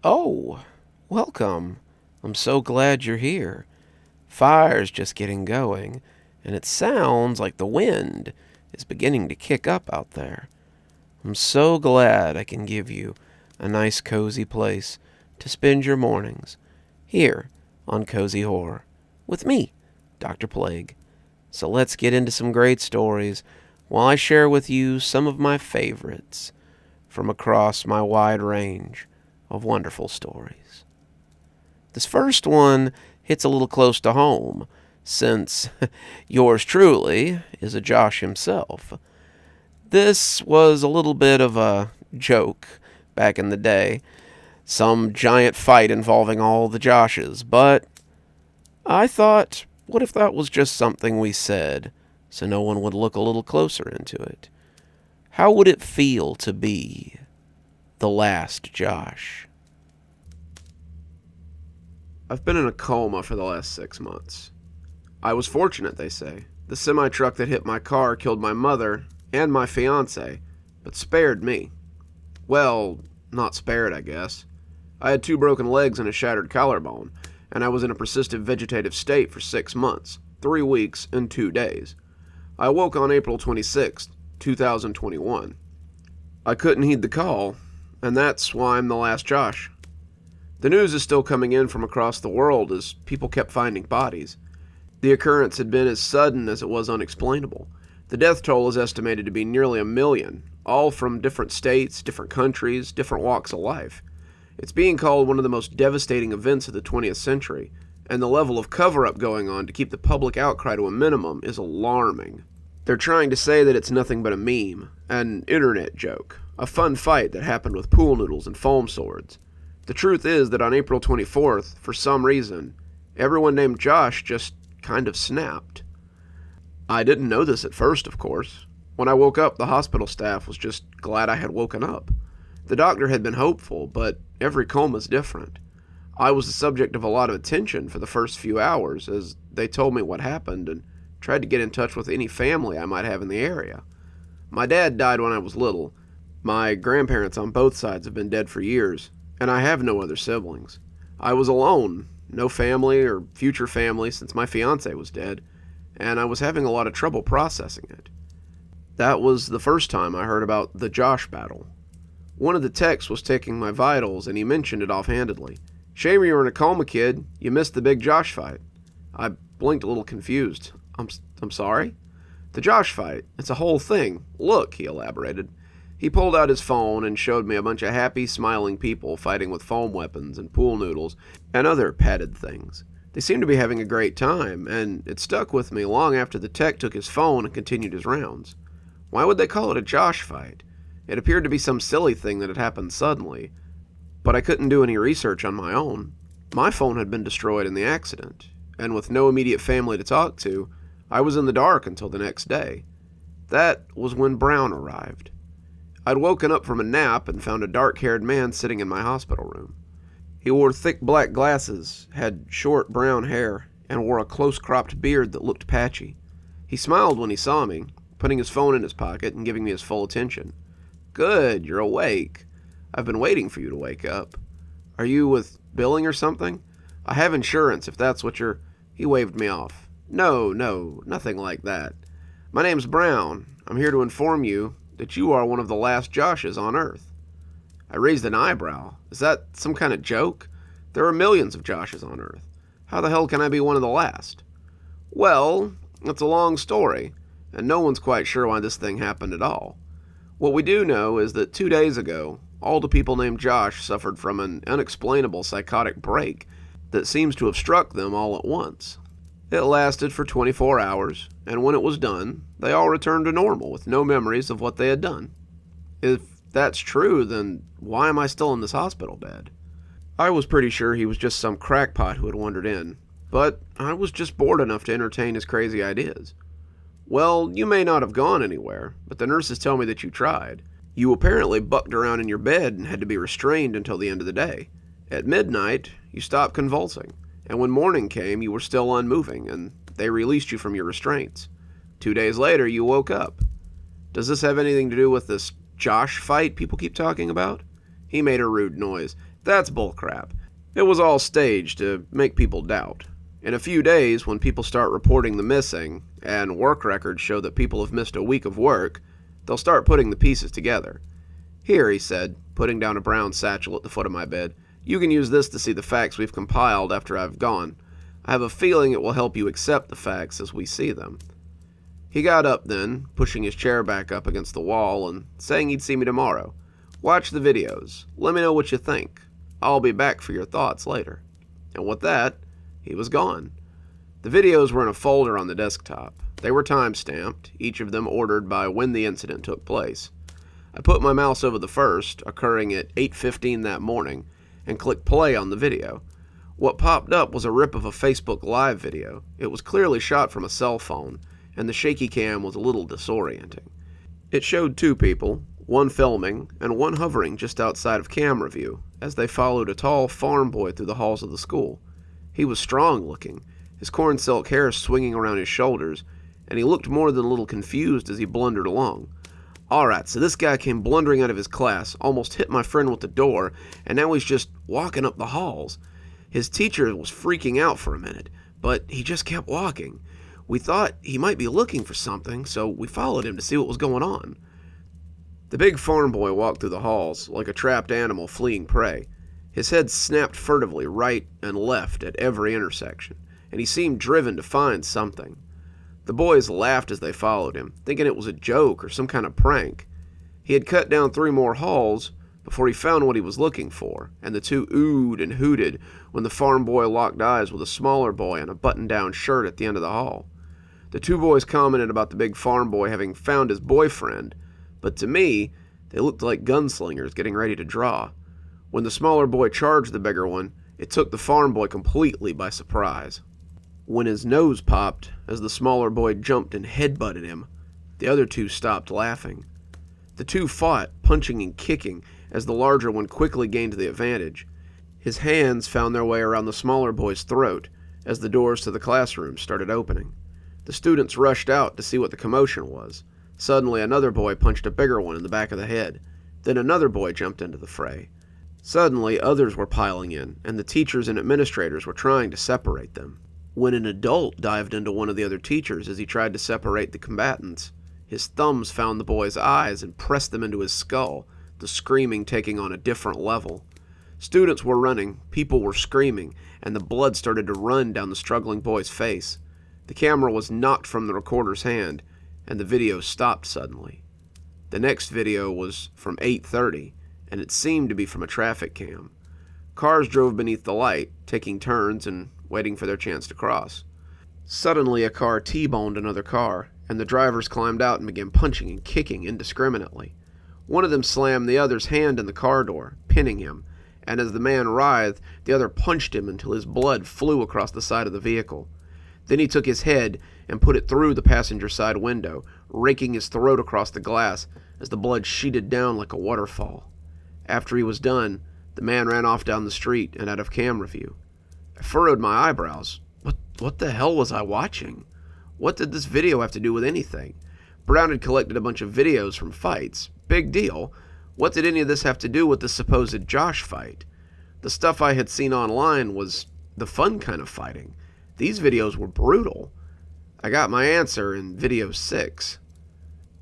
Oh, welcome. I'm so glad you're here. Fire's just getting going, and it sounds like the wind is beginning to kick up out there. I'm so glad I can give you a nice cozy place to spend your mornings here on Cozy Horror with me, Dr. Plague. So let's get into some great stories while I share with you some of my favorites from across my wide range of wonderful stories. This first one hits a little close to home, since yours truly is a Josh himself. This was a little bit of a joke back in the day, some giant fight involving all the Joshes, but I thought, what if that was just something we said, so no one would look a little closer into it? How would it feel to be the last Josh? I've been in a coma for the last 6 months. I was fortunate, they say. The semi-truck that hit my car killed my mother and my fiancé, but spared me. Well, not spared, I guess. I had 2 broken legs and a shattered collarbone, and I was in a persistent vegetative state for 6 months, 3 weeks, and 2 days. I awoke on April 26th, 2021. I couldn't heed the call, and that's why I'm the last Josh. The news is still coming in from across the world as people kept finding bodies. The occurrence had been as sudden as it was unexplainable. The death toll is estimated to be nearly 1 million, all from different states, different countries, different walks of life. It's being called one of the most devastating events of the 20th century, and the level of cover-up going on to keep the public outcry to a minimum is alarming. They're trying to say that it's nothing but a meme, an internet joke, a fun fight that happened with pool noodles and foam swords. The truth is that on April 24th, for some reason, everyone named Josh just kind of snapped. I didn't know this at first, of course. When I woke up, the hospital staff was just glad I had woken up. The doctor had been hopeful, but every coma's different. I was the subject of a lot of attention for the first few hours as they told me what happened and tried to get in touch with any family I might have in the area. My dad died when I was little. My grandparents on both sides have been dead for years, and I have no other siblings. I was alone, no family or future family since my fiancé was dead, and I was having a lot of trouble processing it. That was the first time I heard about the Josh battle. One of the techs was taking my vitals, and he mentioned it offhandedly. "Shame you were in a coma, kid. You missed the big Josh fight." I blinked a little confused. I'm sorry? "The Josh fight. It's a whole thing. Look," he elaborated. He pulled out his phone and showed me a bunch of happy, smiling people fighting with foam weapons and pool noodles and other padded things. They seemed to be having a great time, and it stuck with me long after the tech took his phone and continued his rounds. Why would they call it a Josh fight? It appeared to be some silly thing that had happened suddenly, but I couldn't do any research on my own. My phone had been destroyed in the accident, and with no immediate family to talk to, I was in the dark until the next day. That was when Brown arrived. I'd woken up from a nap and found a dark-haired man sitting in my hospital room. He wore thick black glasses, had short brown hair, and wore a close-cropped beard that looked patchy. He smiled when he saw me, putting his phone in his pocket and giving me his full attention. "Good, you're awake. I've been waiting for you to wake up. Are you with billing or something? I have insurance if that's what you're—" He waved me off. No, nothing like that. "My name's Brown. I'm here to inform you that you are one of the last Joshes on Earth." I raised an eyebrow. Is that some kind of joke? There are millions of Joshes on Earth. How the hell can I be one of the last? Well, it's a long story, and no one's quite sure why this thing happened at all. What we do know is that 2 days ago, all the people named Josh suffered from an unexplainable psychotic break that seems to have struck them all at once. It lasted for 24 hours, and when it was done, they all returned to normal with no memories of what they had done. If that's true, then why am I still in this hospital bed? I was pretty sure he was just some crackpot who had wandered in, but I was just bored enough to entertain his crazy ideas. "Well, you may not have gone anywhere, but the nurses tell me that you tried. You apparently bucked around in your bed and had to be restrained until the end of the day. At midnight, you stopped convulsing, and when morning came, you were still unmoving, and they released you from your restraints. 2 days later, you woke up. Does this have anything to do with this Josh fight people keep talking about?" He made a rude noise. That's bullcrap. It was all staged to make people doubt. In a few days, when people start reporting the missing, and work records show that people have missed a week of work, they'll start putting the pieces together. Here, he said, putting down a brown satchel at the foot of my bed. You can use this to see the facts we've compiled after I've gone. I have a feeling it will help you accept the facts as we see them. He got up then, pushing his chair back up against the wall and saying he'd see me tomorrow. Watch the videos. Let me know what you think. I'll be back for your thoughts later. And with that, he was gone. The videos were in a folder on the desktop. They were time-stamped, each of them ordered by when the incident took place. I put my mouse over the first, occurring at 8:15 that morning, and clicked play on the video. What popped up was a rip of a Facebook Live video. It was clearly shot from a cell phone, and the shaky cam was a little disorienting. It showed two people, one filming and one hovering just outside of camera view, as they followed a tall farm boy through the halls of the school. He was strong-looking, his corn silk hair swinging around his shoulders, and he looked more than a little confused as he blundered along. Alright, so this guy came blundering out of his class, almost hit my friend with the door, and now he's just walking up the halls. His teacher was freaking out for a minute, but he just kept walking. We thought he might be looking for something, so we followed him to see what was going on. The big farm boy walked through the halls, like a trapped animal fleeing prey. His head snapped furtively right and left at every intersection, and he seemed driven to find something. The boys laughed as they followed him, thinking it was a joke or some kind of prank. He had cut down 3 more halls before he found what he was looking for, and the two oohed and hooted when the farm boy locked eyes with a smaller boy in a button-down shirt at the end of the hall. The 2 boys commented about the big farm boy having found his boyfriend, but to me, they looked like gunslingers getting ready to draw. When the smaller boy charged the bigger one, it took the farm boy completely by surprise. When his nose popped, as the smaller boy jumped and headbutted him, the other 2 stopped laughing. The 2 fought, punching and kicking, as the larger one quickly gained the advantage. His hands found their way around the smaller boy's throat as the doors to the classroom started opening. The students rushed out to see what the commotion was. Suddenly, another boy punched a bigger one in the back of the head. Then another boy jumped into the fray. Suddenly, others were piling in, and the teachers and administrators were trying to separate them. When an adult dived into one of the other teachers as he tried to separate the combatants, his thumbs found the boy's eyes and pressed them into his skull, the screaming taking on a different level. Students were running, people were screaming, and the blood started to run down the struggling boy's face. The camera was knocked from the recorder's hand, and the video stopped suddenly. The next video was from 8:30, and it seemed to be from a traffic cam. Cars drove beneath the light, taking turns and waiting for their chance to cross. Suddenly, a car T-boned another car, and the drivers climbed out and began punching and kicking indiscriminately. One of them slammed the other's hand in the car door, pinning him, and as the man writhed, the other punched him until his blood flew across the side of the vehicle. Then he took his head and put it through the passenger side window, raking his throat across the glass as the blood sheeted down like a waterfall. After he was done, the man ran off down the street and out of camera view. I furrowed my eyebrows. What the hell was I watching? What did this video have to do with anything? Brown had collected a bunch of videos from fights. Big deal. What did any of this have to do with the supposed Josh fight? The stuff I had seen online was the fun kind of fighting. These videos were brutal. I got my answer in video 6.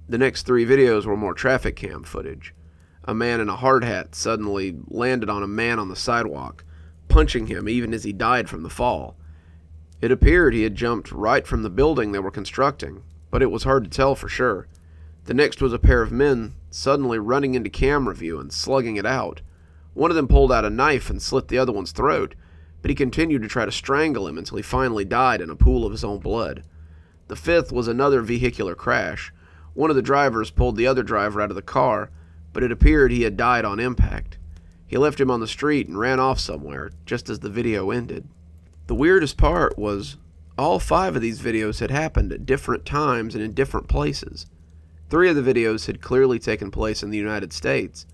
The next 3 videos were more traffic cam footage. A man in a hard hat suddenly landed on a man on the sidewalk, punching him even as he died from the fall. It appeared he had jumped right from the building they were constructing, but it was hard to tell for sure. The next was a pair of men suddenly running into camera view and slugging it out. One of them pulled out a knife and slit the other one's throat, but he continued to try to strangle him until he finally died in a pool of his own blood. The 5th was another vehicular crash. One of the drivers pulled the other driver out of the car, but it appeared he had died on impact. He left him on the street and ran off somewhere, just as the video ended. The weirdest part was, all 5 of these videos had happened at different times and in different places. 3 of the videos had clearly taken place in the United States,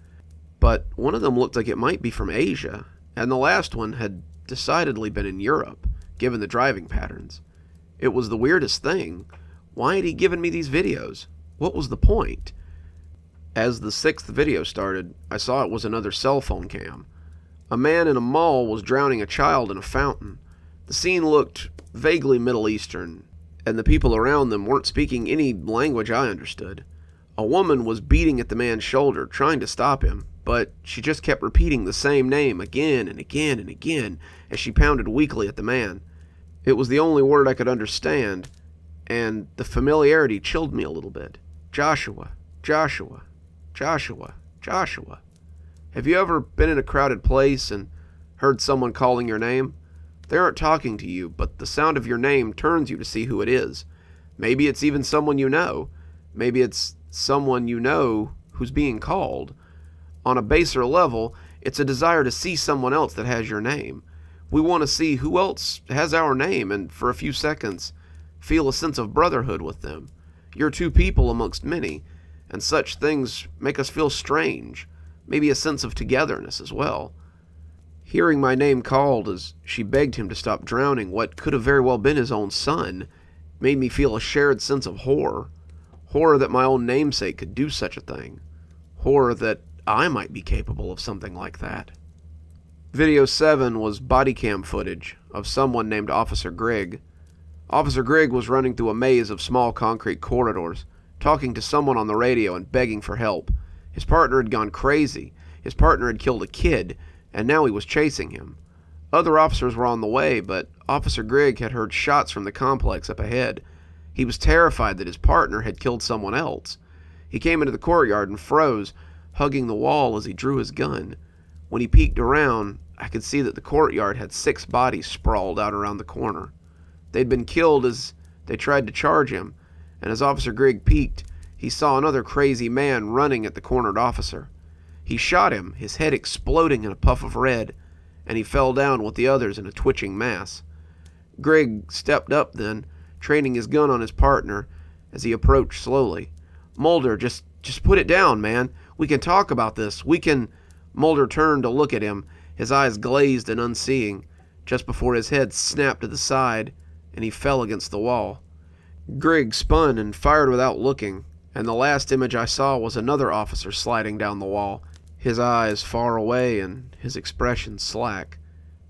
but one of them looked like it might be from Asia, and the last one had decidedly been in Europe, given the driving patterns. It was the weirdest thing. Why had he given me these videos? What was the point? As the 6th video started, I saw it was another cell phone cam. A man in a mall was drowning a child in a fountain. The scene looked vaguely Middle Eastern, and the people around them weren't speaking any language I understood. A woman was beating at the man's shoulder, trying to stop him, but she just kept repeating the same name again and again and again as she pounded weakly at the man. It was the only word I could understand, and the familiarity chilled me a little bit. Joshua, Joshua, Joshua, Joshua. Have you ever been in a crowded place and heard someone calling your name? They aren't talking to you, but the sound of your name turns you to see who it is. Maybe it's even someone you know. Maybe it's someone you know who's being called. On a baser level, it's a desire to see someone else that has your name. We want to see who else has our name and, for a few seconds, feel a sense of brotherhood with them. You're two people amongst many, and such things make us feel strange, maybe a sense of togetherness as well. Hearing my name called as she begged him to stop drowning what could have very well been his own son made me feel a shared sense of horror. Horror that my own namesake could do such a thing. Horror that I might be capable of something like that. Video 7 was body cam footage of someone named Officer Grigg. Officer Grigg was running through a maze of small concrete corridors, talking to someone on the radio and begging for help. His partner had gone crazy. His partner had killed a kid, and now he was chasing him. Other officers were on the way, but Officer Grigg had heard shots from the complex up ahead. He was terrified that his partner had killed someone else. He came into the courtyard and froze, hugging the wall as he drew his gun. When he peeked around, I could see that the courtyard had 6 bodies sprawled out around the corner. They'd been killed as they tried to charge him, and as Officer Grigg peeked, he saw another crazy man running at the cornered officer. He shot him, his head exploding in a puff of red, and he fell down with the others in a twitching mass. Grigg stepped up then, training his gun on his partner as he approached slowly. "Mulder, just put it down, man. We can talk about this. We can..." Mulder turned to look at him, his eyes glazed and unseeing, just before his head snapped to the side and he fell against the wall. Grigg spun and fired without looking, and the last image I saw was another officer sliding down the wall, his eyes far away and his expression slack.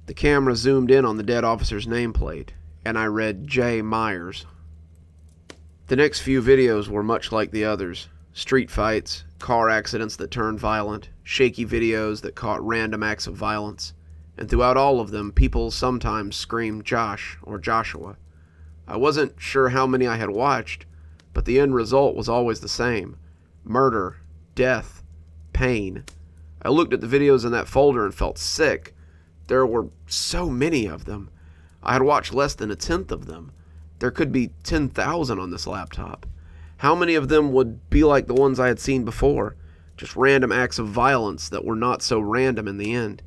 The camera zoomed in on the dead officer's nameplate, and I read J. Myers. The next few videos were much like the others. Street fights, car accidents that turned violent, shaky videos that caught random acts of violence, and throughout all of them, people sometimes screamed Josh or Joshua. I wasn't sure how many I had watched, but the end result was always the same: murder, death, pain. I looked at the videos in that folder and felt sick. There were so many of them. I had watched less than 1/10 of them. There could be 10,000 on this laptop. How many of them would be like the ones I had seen before? Just random acts of violence that were not so random in the end.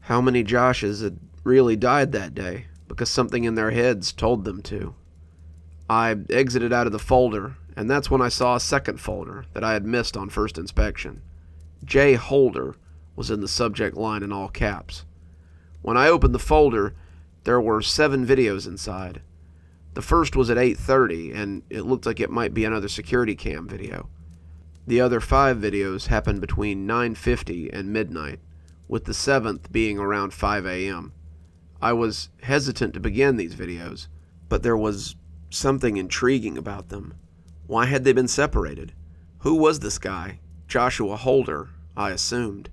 How many Joshes had really died that day because something in their heads told them to? I exited out of the folder, and that's when I saw a second folder that I had missed on first inspection. J. Holder was in the subject line in all caps. When I opened the folder, there were 7 videos inside. The first was at 8:30, and it looked like it might be another security cam video. The other 5 videos happened between 9:50 and midnight, with the 7th being around 5 a.m. I was hesitant to begin these videos, but there was something intriguing about them. Why had they been separated? Who was this guy? Joshua Holder, I assumed.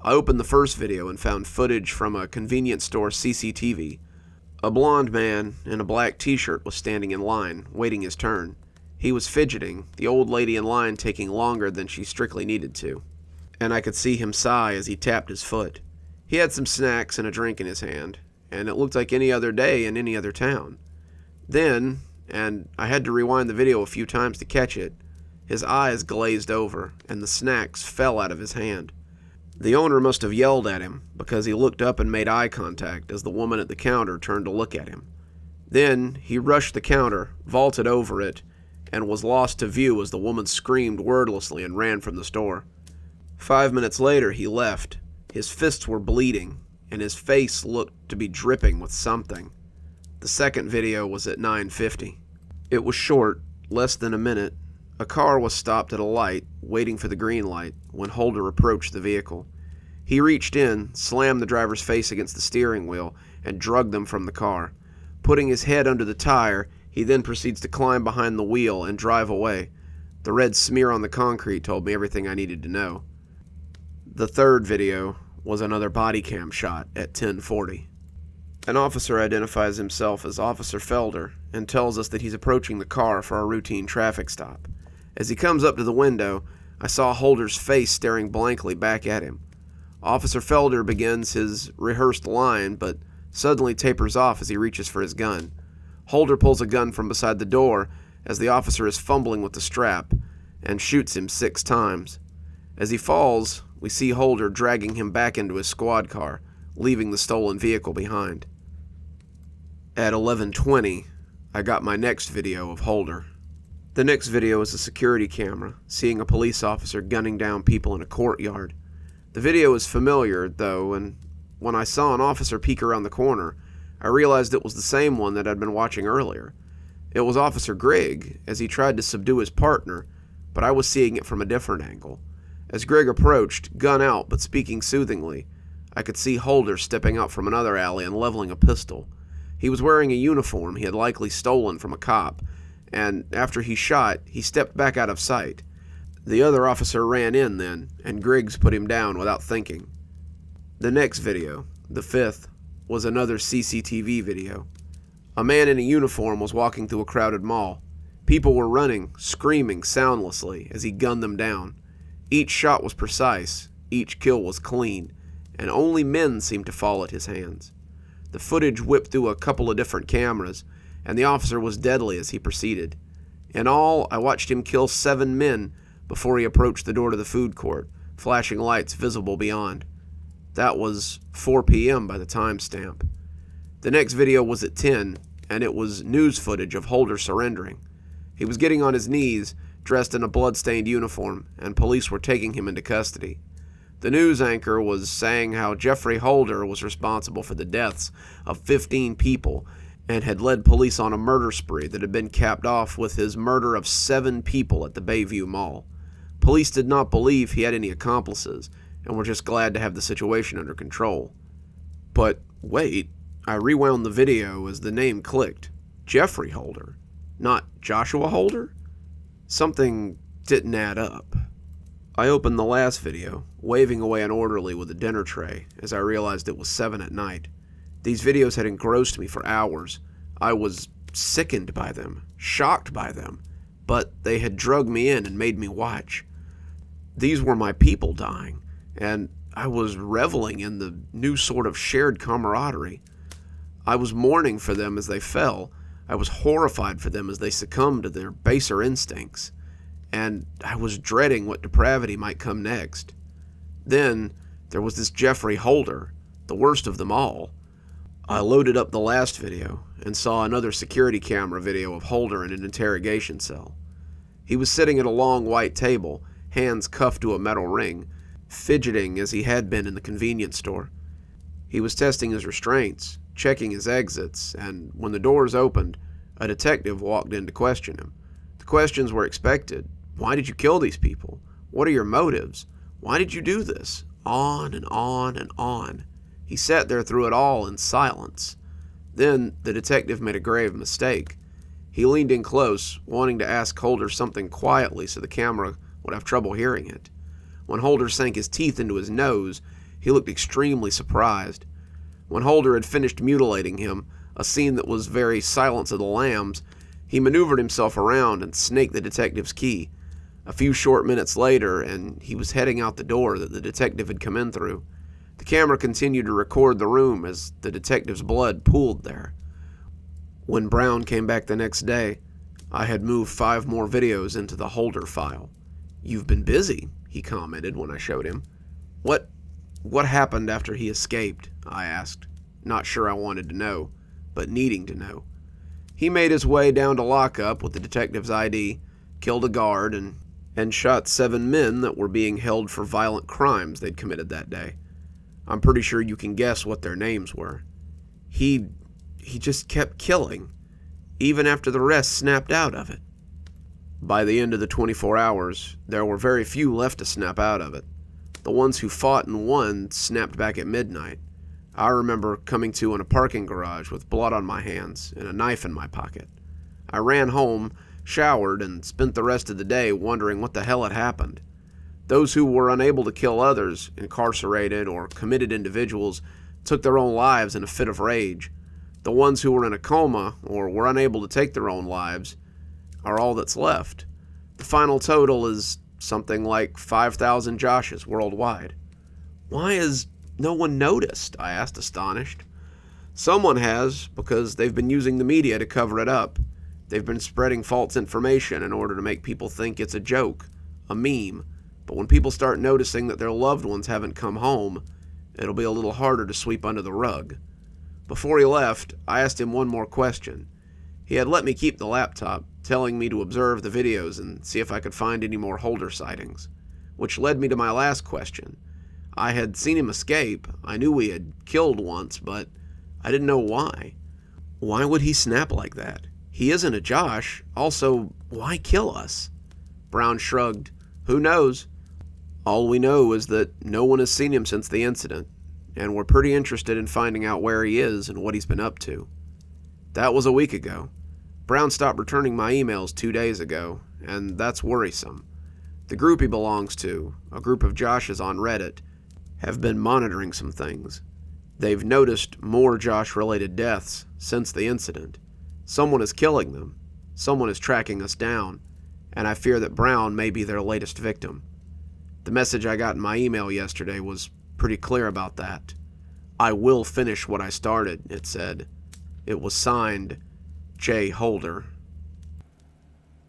I opened the first video and found footage from a convenience store CCTV. A blond man in a black t-shirt was standing in line, waiting his turn. He was fidgeting, the old lady in line taking longer than she strictly needed to, and I could see him sigh as he tapped his foot. He had some snacks and a drink in his hand, and it looked like any other day in any other town. Then, and I had to rewind the video a few times to catch it, his eyes glazed over, and the snacks fell out of his hand. The owner must have yelled at him, because he looked up and made eye contact as the woman at the counter turned to look at him. Then, he rushed the counter, vaulted over it, and was lost to view as the woman screamed wordlessly and ran from the store. 5 minutes later, he left. His fists were bleeding, and his face looked to be dripping with something. The second video was at 9:50. It was short, less than a minute, A car was stopped at a light, waiting for the green light, when Holder approached the vehicle. He reached in, slammed the driver's face against the steering wheel, and dragged them from the car. Putting his head under the tire, he then proceeds to climb behind the wheel and drive away. The red smear on the concrete told me everything I needed to know. The third video was another body cam shot at 10:40. An officer identifies himself as Officer Felder and tells us that he's approaching the car for a routine traffic stop. As he comes up to the window, I saw Holder's face staring blankly back at him. Officer Felder begins his rehearsed line, but suddenly tapers off as he reaches for his gun. Holder pulls a gun from beside the door as the officer is fumbling with the strap and shoots him 6 times. As he falls, we see Holder dragging him back into his squad car, leaving the stolen vehicle behind. At 11:20, I got my next video of Holder. The next video is a security camera, seeing a police officer gunning down people in a courtyard. The video is familiar, though, and when I saw an officer peek around the corner, I realized it was the same one that I'd been watching earlier. It was Officer Grigg, as he tried to subdue his partner, but I was seeing it from a different angle. As Grigg approached, gun out but speaking soothingly, I could see Holder stepping out from another alley and leveling a pistol. He was wearing a uniform he had likely stolen from a cop, and after he shot, he stepped back out of sight. The other officer ran in then, and Griggs put him down without thinking. The next video, the 5th, was another CCTV video. A man in a uniform was walking through a crowded mall. People were running, screaming soundlessly as he gunned them down. Each shot was precise, each kill was clean, and only men seemed to fall at his hands. The footage whipped through a couple of different cameras, and the officer was deadly as he proceeded. In all, I watched him kill 7 men before he approached the door to the food court, flashing lights visible beyond. That was 4 p.m. by the timestamp. The next video was at 10, and it was news footage of Holder surrendering. He was getting on his knees, dressed in a blood-stained uniform, and police were taking him into custody. The news anchor was saying how Jeffrey Holder was responsible for the deaths of 15 people and had led police on a murder spree that had been capped off with his murder of 7 people at the Bayview Mall. Police did not believe he had any accomplices and were just glad to have the situation under control. But wait, I rewound the video as the name clicked. Jeffrey Holder, not Joshua Holder? Something didn't add up. I opened the last video, waving away an orderly with a dinner tray as I realized it was 7 at night. These videos had engrossed me for hours. I was sickened by them, shocked by them, but they had drugged me in and made me watch. These were my people dying, and I was reveling in the new sort of shared camaraderie. I was mourning for them as they fell. I was horrified for them as they succumbed to their baser instincts. And I was dreading what depravity might come next. Then there was this Jeffrey Holder, the worst of them all. I loaded up the last video and saw another security camera video of Holder in an interrogation cell. He was sitting at a long white table, hands cuffed to a metal ring, fidgeting as he had been in the convenience store. He was testing his restraints, checking his exits, and when the doors opened, a detective walked in to question him. The questions were expected. Why did you kill these people? What are your motives? Why did you do this? On and on and on. He sat there through it all in silence. Then the detective made a grave mistake. He leaned in close, wanting to ask Holder something quietly so the camera would have trouble hearing it. When Holder sank his teeth into his nose, he looked extremely surprised. When Holder had finished mutilating him, a scene that was very Silence of the Lambs, he maneuvered himself around and snaked the detective's key. A few short minutes later, and he was heading out the door that the detective had come in through. The camera continued to record the room as the detective's blood pooled there. When Brown came back the next day, I had moved 5 more videos into the Holder file. "You've been busy," he commented when I showed him. What happened after he escaped?" I asked, not sure I wanted to know, but needing to know. He made his way down to lockup with the detective's ID, killed a guard, and shot 7 men that were being held for violent crimes they'd committed that day. I'm pretty sure you can guess what their names were. He just kept killing, even after the rest snapped out of it. By the end of the 24 hours, there were very few left to snap out of it. The ones who fought and won snapped back at midnight. I remember coming to in a parking garage with blood on my hands and a knife in my pocket. I ran home, showered, and spent the rest of the day wondering what the hell had happened. Those who were unable to kill others, incarcerated or committed individuals, took their own lives in a fit of rage. The ones who were in a coma or were unable to take their own lives are all that's left. The final total is something like 5,000 Joshes worldwide. Why has no one noticed? I asked, astonished. Someone has, because they've been using the media to cover it up. They've been spreading false information in order to make people think it's a joke, a meme. But when people start noticing that their loved ones haven't come home, it'll be a little harder to sweep under the rug. Before he left, I asked him one more question. He had let me keep the laptop, telling me to observe the videos and see if I could find any more Holder sightings, which led me to my last question. I had seen him escape. I knew he had killed once, but I didn't know why. Why would he snap like that? He isn't a Josh. Also, why kill us? Brown shrugged. Who knows? All we know is that no one has seen him since the incident, and we're pretty interested in finding out where he is and what he's been up to. That was a week ago. Brown stopped returning my emails 2 days ago, and that's worrisome. The group he belongs to, a group of Joshes on Reddit, have been monitoring some things. They've noticed more Josh-related deaths since the incident. Someone is killing them. Someone is tracking us down, and I fear that Brown may be their latest victim. The message I got in my email yesterday was pretty clear about that. I will finish what I started, it said. It was signed, J. Holder.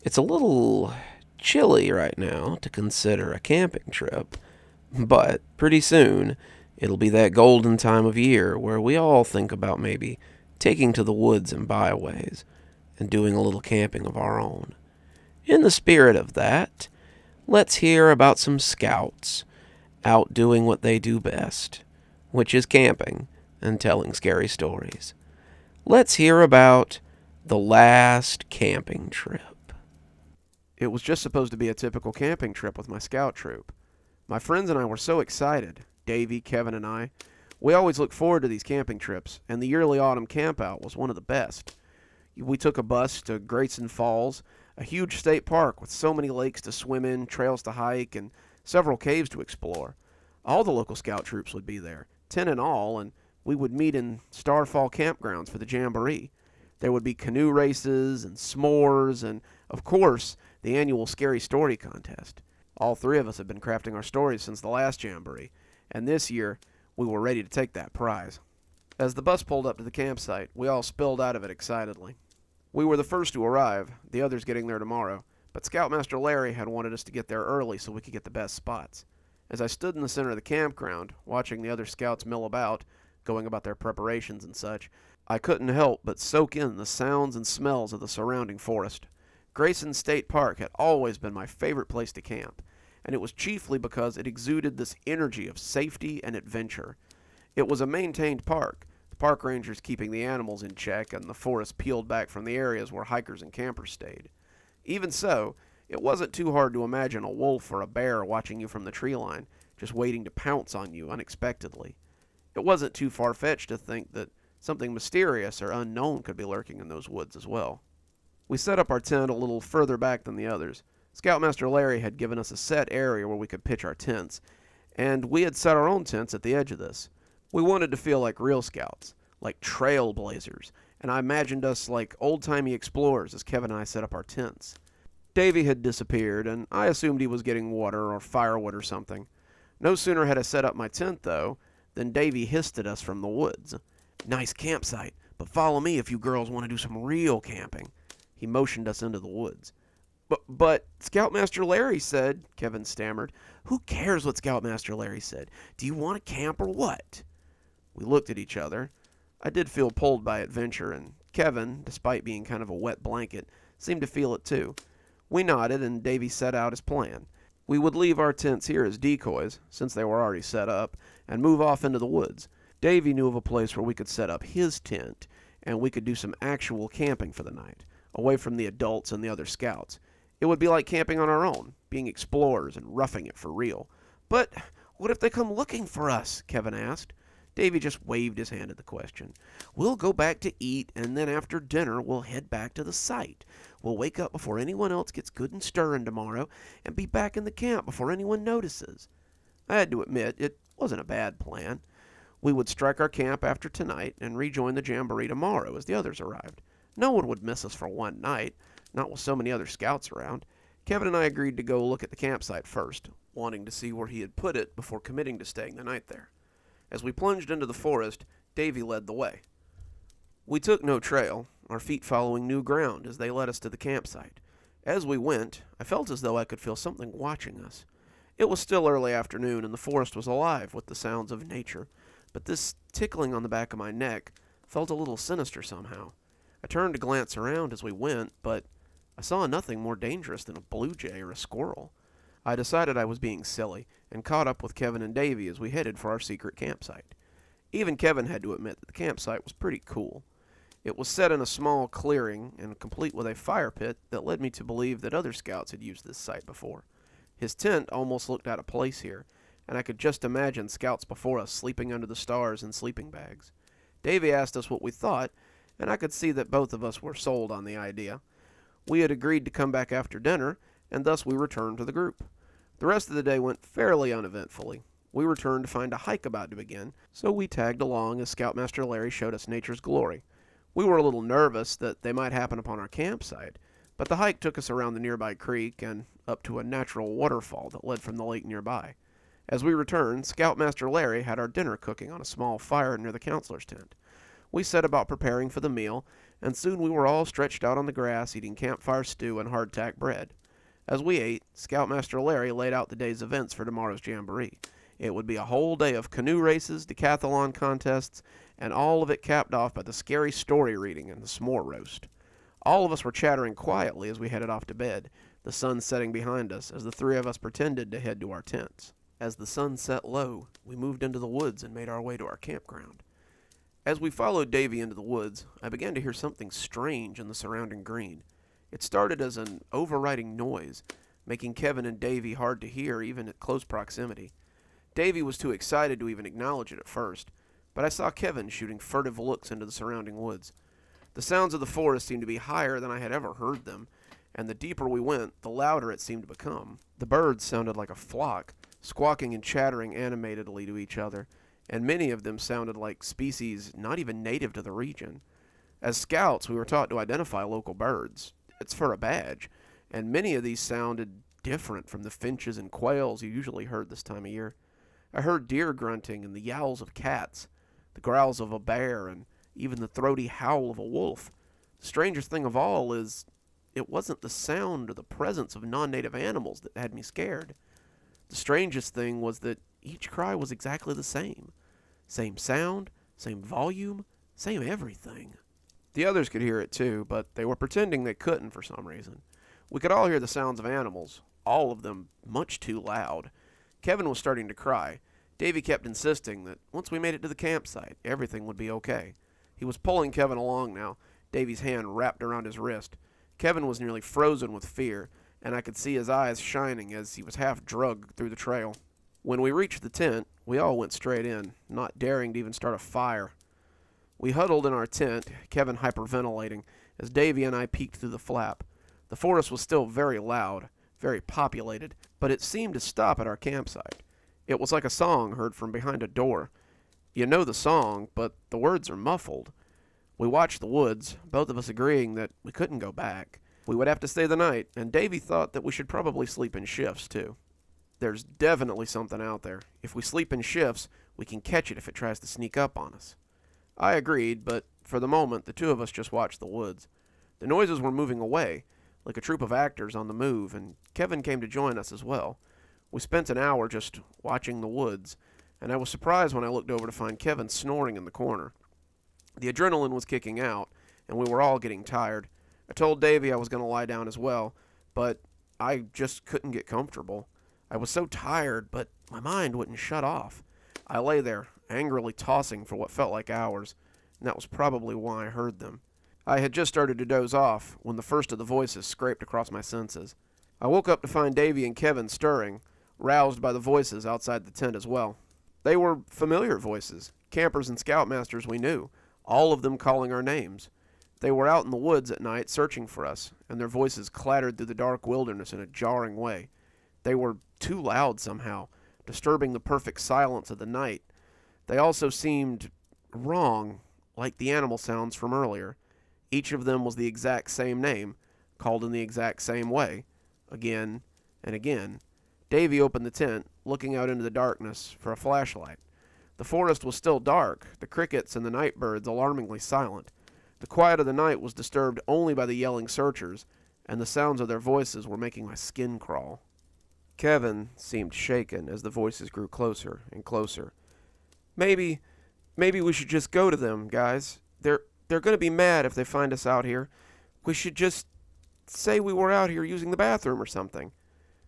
It's a little chilly right now to consider a camping trip, but pretty soon it'll be that golden time of year where we all think about maybe taking to the woods and byways and doing a little camping of our own. In the spirit of that, let's hear about some scouts out doing what they do best, which is camping and telling scary stories. Let's hear about the last camping trip. It was just supposed to be a typical camping trip with my scout troop. My friends and I were so excited, Davey, Kevin, and I. We always look forward to these camping trips, and the yearly autumn campout was one of the best. We took a bus to Grayson Falls, a huge state park with so many lakes to swim in, trails to hike, and several caves to explore. All the local scout troops would be there, 10 in all, and we would meet in Starfall campgrounds for the jamboree. There would be canoe races and s'mores and, of course, the annual Scary Story contest. All three of us had been crafting our stories since the last jamboree, and this year we were ready to take that prize. As the bus pulled up to the campsite, we all spilled out of it excitedly. We were the first to arrive, the others getting there tomorrow, but Scoutmaster Larry had wanted us to get there early so we could get the best spots. As I stood in the center of the campground, watching the other scouts mill about, going about their preparations and such, I couldn't help but soak in the sounds and smells of the surrounding forest. Grayson State Park had always been my favorite place to camp, and it was chiefly because it exuded this energy of safety and adventure. It was a maintained park, the park rangers keeping the animals in check and the forest peeled back from the areas where hikers and campers stayed. Even so, it wasn't too hard to imagine a wolf or a bear watching you from the tree line, just waiting to pounce on you unexpectedly. It wasn't too far-fetched to think that something mysterious or unknown could be lurking in those woods as well. We set up our tent a little further back than the others. Scoutmaster Larry had given us a set area where we could pitch our tents, and we had set our own tents at the edge of this. We wanted to feel like real scouts, like trailblazers, and I imagined us like old-timey explorers as Kevin and I set up our tents. Davey had disappeared, and I assumed he was getting water or firewood or something. No sooner had I set up my tent, though, than Davey hissed at us from the woods. "Nice campsite, but follow me if you girls want to do some real camping." He motioned us into the woods. But Scoutmaster Larry said, Kevin stammered. "Who cares what Scoutmaster Larry said? Do you want to camp or what?" We looked at each other. I did feel pulled by adventure, and Kevin, despite being kind of a wet blanket, seemed to feel it too. We nodded, and Davey set out his plan. We would leave our tents here as decoys, since they were already set up, and move off into the woods. Davey knew of a place where we could set up his tent, and we could do some actual camping for the night, away from the adults and the other scouts. It would be like camping on our own, being explorers and roughing it for real. But what if they come looking for us? Kevin asked. Davy just waved his hand at the question. We'll go back to eat, and then after dinner we'll head back to the site. We'll wake up before anyone else gets good and stirring tomorrow, and be back in the camp before anyone notices. I had to admit, it wasn't a bad plan. We would strike our camp after tonight and rejoin the jamboree tomorrow as the others arrived. No one would miss us for one night, not with so many other scouts around. Kevin and I agreed to go look at the campsite first, wanting to see where he had put it before committing to staying the night there. As we plunged into the forest, Davy led the way. We took no trail, our feet following new ground as they led us to the campsite. As we went, I felt as though I could feel something watching us. It was still early afternoon, and the forest was alive with the sounds of nature, but this tickling on the back of my neck felt a little sinister somehow. I turned to glance around as we went, but I saw nothing more dangerous than a blue jay or a squirrel. I decided I was being silly, and caught up with Kevin and Davy as we headed for our secret campsite. Even Kevin had to admit that the campsite was pretty cool. It was set in a small clearing, and complete with a fire pit that led me to believe that other scouts had used this site before. His tent almost looked out of place here, and I could just imagine scouts before us sleeping under the stars in sleeping bags. Davy asked us what we thought, and I could see that both of us were sold on the idea. We had agreed to come back after dinner, and thus we returned to the group. The rest of the day went fairly uneventfully. We returned to find a hike about to begin, so we tagged along as Scoutmaster Larry showed us nature's glory. We were a little nervous that they might happen upon our campsite, but the hike took us around the nearby creek and up to a natural waterfall that led from the lake nearby. As we returned, Scoutmaster Larry had our dinner cooking on a small fire near the counselor's tent. We set about preparing for the meal, and soon we were all stretched out on the grass eating campfire stew and hardtack bread. As we ate, Scoutmaster Larry laid out the day's events for tomorrow's jamboree. It would be a whole day of canoe races, decathlon contests, and all of it capped off by the scary story reading and the s'more roast. All of us were chattering quietly as we headed off to bed, the sun setting behind us as the three of us pretended to head to our tents. As the sun set low, we moved into the woods and made our way to our campground. As we followed Davy into the woods, I began to hear something strange in the surrounding green. It started as an overriding noise, making Kevin and Davy hard to hear even at close proximity. Davy was too excited to even acknowledge it at first, but I saw Kevin shooting furtive looks into the surrounding woods. The sounds of the forest seemed to be higher than I had ever heard them, and the deeper we went, the louder it seemed to become. The birds sounded like a flock, squawking and chattering animatedly to each other, and many of them sounded like species not even native to the region. As scouts, we were taught to identify local birds. It's for a badge, and many of these sounded different from the finches and quails you usually heard this time of year. I heard deer grunting and the yowls of cats, the growls of a bear, and even the throaty howl of a wolf. The strangest thing of all is, it wasn't the sound or the presence of non-native animals that had me scared. The strangest thing was that each cry was exactly the same. Same sound, same volume, same everything. The others could hear it too, but they were pretending they couldn't for some reason. We could all hear the sounds of animals, all of them much too loud. Kevin was starting to cry. Davy kept insisting that once we made it to the campsite, everything would be okay. He was pulling Kevin along now, Davy's hand wrapped around his wrist. Kevin was nearly frozen with fear, and I could see his eyes shining as he was half drugged through the trail. When we reached the tent, we all went straight in, not daring to even start a fire. We huddled in our tent, Kevin hyperventilating, as Davy and I peeked through the flap. The forest was still very loud, very populated, but it seemed to stop at our campsite. It was like a song heard from behind a door. You know the song, but the words are muffled. We watched the woods, both of us agreeing that we couldn't go back. We would have to stay the night, and Davy thought that we should probably sleep in shifts, too. There's definitely something out there. If we sleep in shifts, we can catch it if it tries to sneak up on us. I agreed, but for the moment, the two of us just watched the woods. The noises were moving away, like a troupe of actors on the move, and Kevin came to join us as well. We spent an hour just watching the woods, and I was surprised when I looked over to find Kevin snoring in the corner. The adrenaline was kicking out, and we were all getting tired. I told Davy I was going to lie down as well, but I just couldn't get comfortable. I was so tired, but my mind wouldn't shut off. I lay there, angrily tossing for what felt like hours, and that was probably why I heard them. I had just started to doze off when the first of the voices scraped across my senses. I woke up to find Davy and Kevin stirring, roused by the voices outside the tent as well. They were familiar voices, campers and scoutmasters we knew, all of them calling our names. They were out in the woods at night searching for us, and their voices clattered through the dark wilderness in a jarring way. They were too loud somehow, disturbing the perfect silence of the night. They also seemed wrong, like the animal sounds from earlier. Each of them was the exact same name, called in the exact same way, again and again. Davy opened the tent, looking out into the darkness for a flashlight. The forest was still dark, the crickets and the night birds alarmingly silent. The quiet of the night was disturbed only by the yelling searchers, and the sounds of their voices were making my skin crawl. Kevin seemed shaken as the voices grew closer and closer. Maybe we should just go to them, guys. They're going to be mad if they find us out here. We should just say we were out here using the bathroom or something.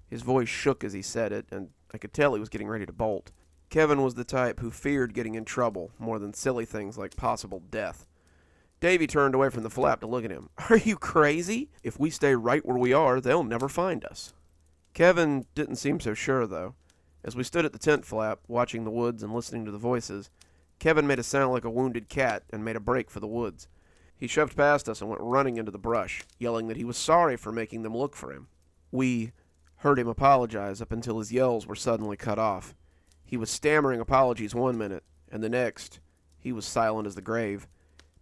His voice shook as he said it, and I could tell he was getting ready to bolt. Kevin was the type who feared getting in trouble more than silly things like possible death. Davy turned away from the flap to look at him. Are you crazy? If we stay right where we are, they'll never find us. Kevin didn't seem so sure, though. As we stood at the tent flap, watching the woods and listening to the voices, Kevin made a sound like a wounded cat and made a break for the woods. He shoved past us and went running into the brush, yelling that he was sorry for making them look for him. We heard him apologize up until his yells were suddenly cut off. He was stammering apologies one minute, and the next, he was silent as the grave.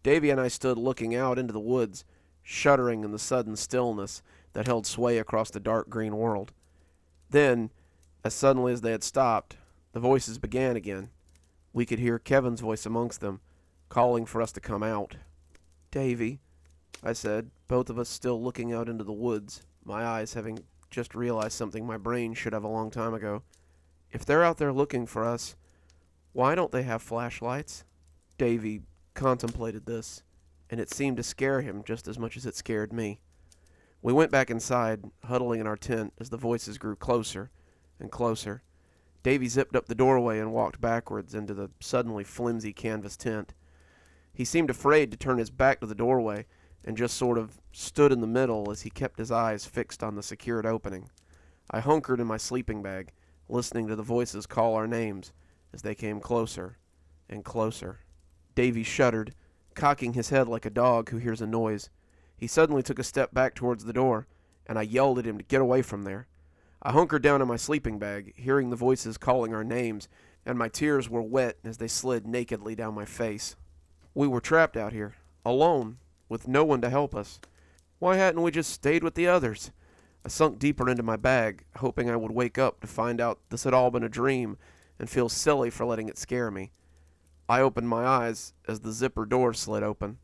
Davy and I stood looking out into the woods, shuddering in the sudden stillness that held sway across the dark green world. Then, as suddenly as they had stopped, the voices began again. We could hear Kevin's voice amongst them, calling for us to come out. Davy, I said, both of us still looking out into the woods, my eyes having just realized something my brain should have a long time ago. If they're out there looking for us, why don't they have flashlights? Davy contemplated this, and it seemed to scare him just as much as it scared me. We went back inside, huddling in our tent as the voices grew closer and closer. Davy zipped up the doorway and walked backwards into the suddenly flimsy canvas tent. He seemed afraid to turn his back to the doorway and just sort of stood in the middle as he kept his eyes fixed on the secured opening. I hunkered in my sleeping bag, listening to the voices call our names as they came closer and closer. Davy shuddered, cocking his head like a dog who hears a noise. He suddenly took a step back towards the door, and I yelled at him to get away from there. I hunkered down in my sleeping bag, hearing the voices calling our names, and my tears were wet as they slid nakedly down my face. We were trapped out here, alone, with no one to help us. Why hadn't we just stayed with the others? I sunk deeper into my bag, hoping I would wake up to find out this had all been a dream and feel silly for letting it scare me. I opened my eyes as the zipper door slid open.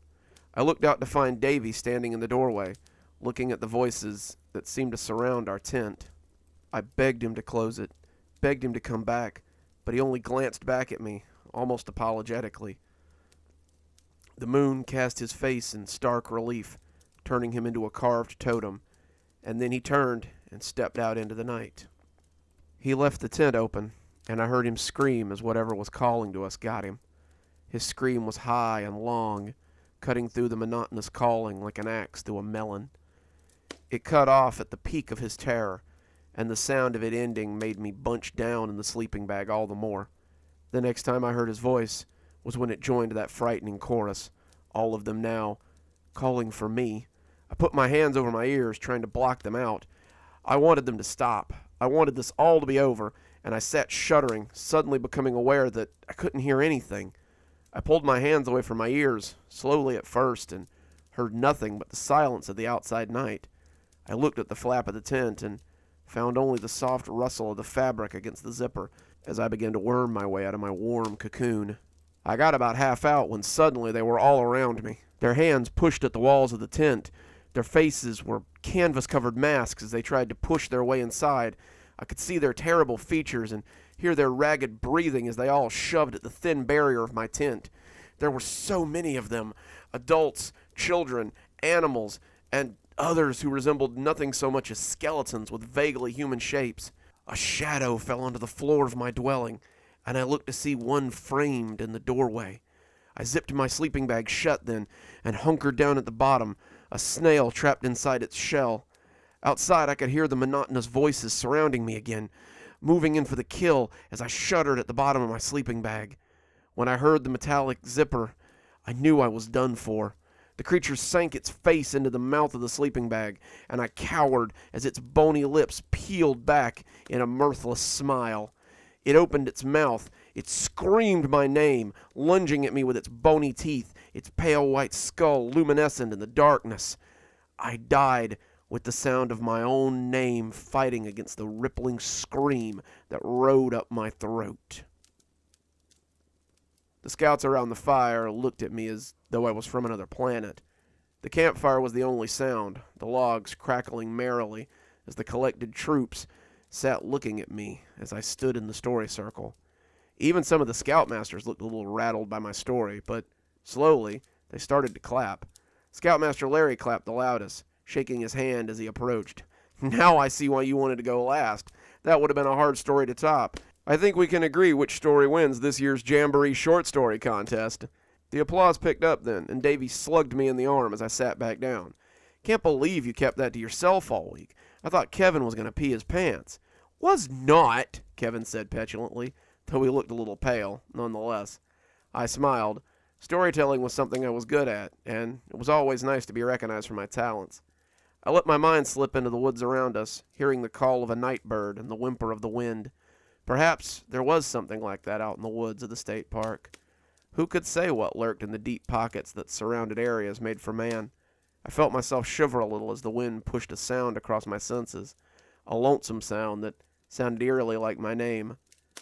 I looked out to find Davy standing in the doorway, looking at the voices that seemed to surround our tent. I begged him to close it, begged him to come back, but he only glanced back at me, almost apologetically. The moon cast his face in stark relief, turning him into a carved totem, and then he turned and stepped out into the night. He left the tent open, and I heard him scream as whatever was calling to us got him. His scream was high and long, cutting through the monotonous calling like an axe through a melon. It cut off at the peak of his terror, and the sound of it ending made me bunch down in the sleeping bag all the more. The next time I heard his voice was when it joined that frightening chorus, all of them now calling for me. I put my hands over my ears, trying to block them out. I wanted them to stop. I wanted this all to be over, and I sat shuddering, suddenly becoming aware that I couldn't hear anything. I pulled my hands away from my ears, slowly at first, and heard nothing but the silence of the outside night. I looked at the flap of the tent and found only the soft rustle of the fabric against the zipper as I began to worm my way out of my warm cocoon. I got about half out when suddenly they were all around me. Their hands pushed at the walls of the tent. Their faces were canvas-covered masks as they tried to push their way inside. I could see their terrible features and hear their ragged breathing as they all shoved at the thin barrier of my tent. There were so many of them, adults, children, animals, and others who resembled nothing so much as skeletons with vaguely human shapes. A shadow fell onto the floor of my dwelling, and I looked to see one framed in the doorway. I zipped my sleeping bag shut then and hunkered down at the bottom, a snail trapped inside its shell. Outside I could hear the monotonous voices surrounding me again, moving in for the kill as I shuddered at the bottom of my sleeping bag. When I heard the metallic zipper, I knew I was done for. The creature sank its face into the mouth of the sleeping bag, and I cowered as its bony lips peeled back in a mirthless smile. It opened its mouth. It screamed my name, lunging at me with its bony teeth, its pale white skull luminescent in the darkness. I died with the sound of my own name fighting against the rippling scream that rode up my throat. The scouts around the fire looked at me as though I was from another planet. The campfire was the only sound, the logs crackling merrily as the collected troops sat looking at me as I stood in the story circle. Even some of the scoutmasters looked a little rattled by my story, but slowly they started to clap. Scoutmaster Larry clapped the loudest, shaking his hand as he approached. "Now I see why you wanted to go last. That would have been a hard story to top. I think we can agree which story wins this year's Jamboree Short Story Contest." The applause picked up then, and Davy slugged me in the arm as I sat back down. "Can't believe you kept that to yourself all week. I thought Kevin was going to pee his pants." "Was not," Kevin said petulantly, though he looked a little pale, nonetheless. I smiled. Storytelling was something I was good at, and it was always nice to be recognized for my talents. I let my mind slip into the woods around us, hearing the call of a night bird and the whimper of the wind. Perhaps there was something like that out in the woods of the state park. Who could say what lurked in the deep pockets that surrounded areas made for man? I felt myself shiver a little as the wind pushed a sound across my senses, a lonesome sound that sounded eerily like my name.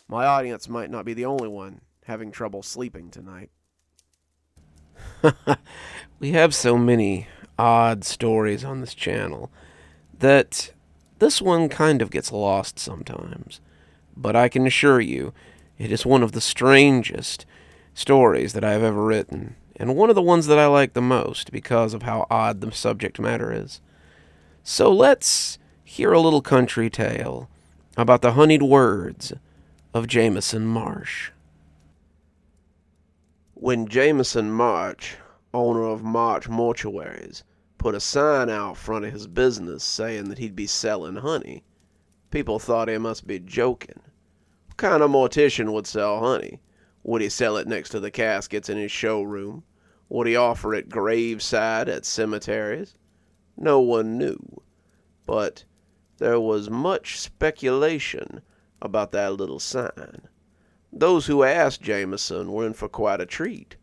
My audience might not be the only one having trouble sleeping tonight. We have so many odd stories on this channel that this one kind of gets lost sometimes. But I can assure you, it is one of the strangest stories that I have ever written, and one of the ones that I like the most because of how odd the subject matter is. So let's hear a little country tale about the honeyed words of Jameison Marsh. When Jameison Marsh, owner of Marsh Mortuaries, put a sign out front of his business saying that he'd be selling honey, people thought he must be joking. What kind of mortician would sell honey? Would he sell it next to the caskets in his showroom? Would he offer it graveside at cemeteries? No one knew. But there was much speculation about that little sign. Those who asked Jameison were in for quite a treat.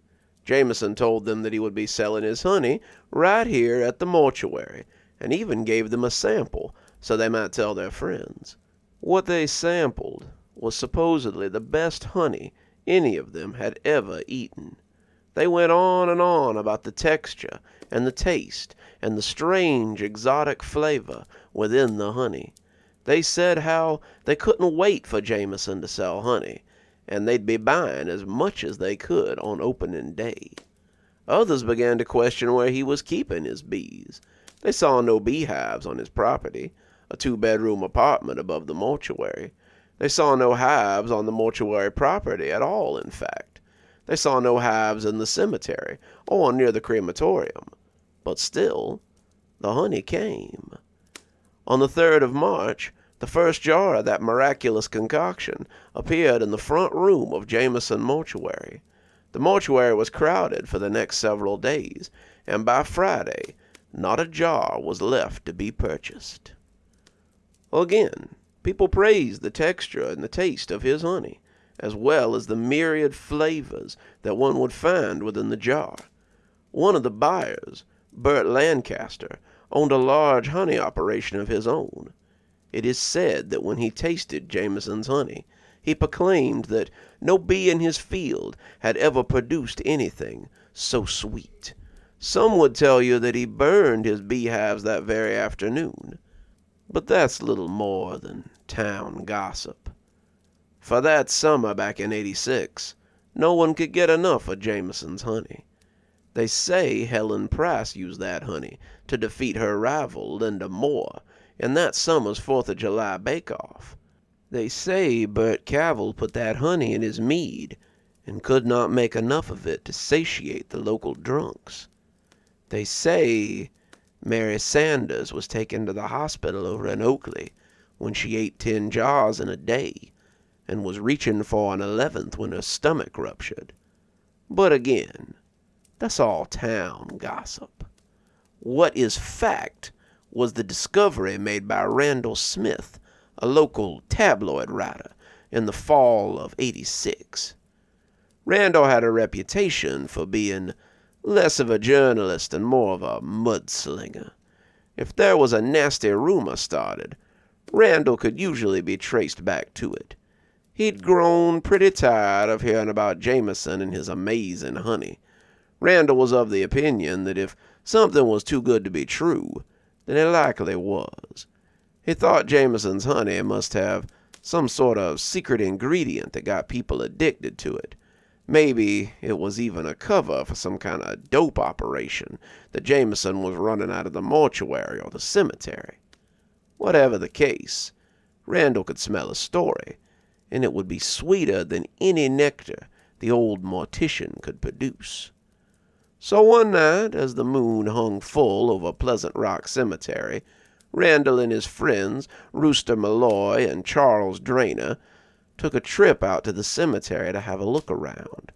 Jameison told them that he would be selling his honey right here at the mortuary, and even gave them a sample so they might tell their friends. What they sampled was supposedly the best honey any of them had ever eaten. They went on and on about the texture and the taste and the strange exotic flavor within the honey. They said how they couldn't wait for Jameison to sell honey, and they'd be buying as much as they could on opening day. Others began to question where he was keeping his bees. They saw no beehives on his property, a 2-bedroom apartment above the mortuary. They saw no hives on the mortuary property at all, in fact. They saw no hives in the cemetery or near the crematorium. But still, the honey came. On the 3rd of March, the first jar of that miraculous concoction appeared in the front room of Jameison Mortuary. The mortuary was crowded for the next several days, and by Friday, not a jar was left to be purchased. Again, people praised the texture and the taste of his honey, as well as the myriad flavors that one would find within the jar. One of the buyers, Bert Lancaster, owned a large honey operation of his own. It is said that when he tasted Jameson's honey, he proclaimed that no bee in his field had ever produced anything so sweet. Some would tell you that he burned his beehives that very afternoon, but that's little more than town gossip. For that summer back in '86, no one could get enough of Jameson's honey. They say Helen Price used that honey to defeat her rival, Linda Moore, in that summer's 4th of July bake-off. They say Bert Cavell put that honey in his mead, and could not make enough of it to satiate the local drunks. They say Mary Sanders was taken to the hospital over in Oakley when she ate 10 jars in a day and was reaching for an 11th when her stomach ruptured. But again, that's all town gossip. What is fact was the discovery made by Randall Smith, a local tabloid writer, in the fall of '86. Randall had a reputation for being less of a journalist and more of a mudslinger. If there was a nasty rumor started, Randall could usually be traced back to it. He'd grown pretty tired of hearing about Jameison and his amazing honey. Randall was of the opinion that if something was too good to be true, then it likely was. He thought Jameson's honey must have some sort of secret ingredient that got people addicted to it. Maybe it was even a cover for some kind of dope operation that Jameison was running out of the mortuary or the cemetery. Whatever the case, Randall could smell a story, and it would be sweeter than any nectar the old mortician could produce. So one night, as the moon hung full over Pleasant Rock Cemetery, Randall and his friends, Rooster Malloy and Charles Drainer, took a trip out to the cemetery to have a look around.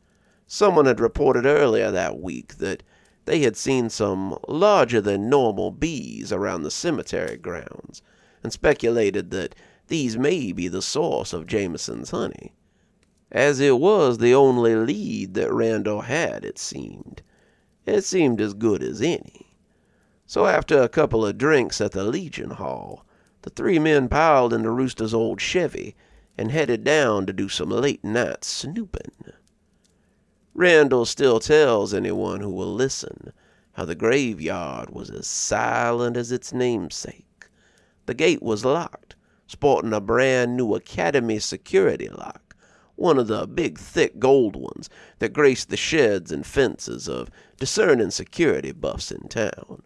Someone had reported earlier that week that they had seen some larger-than-normal bees around the cemetery grounds, and speculated that these may be the source of Jameson's honey. As it was the only lead that Randall had, it seemed as good as any. So after a couple of drinks at the Legion Hall, the 3 men piled into Rooster's old Chevy and headed down to do some late-night snooping. Randall still tells anyone who will listen how the graveyard was as silent as its namesake. The gate was locked, sporting a brand-new Academy security lock, one of the big, thick gold ones that graced the sheds and fences of discerning security buffs in town.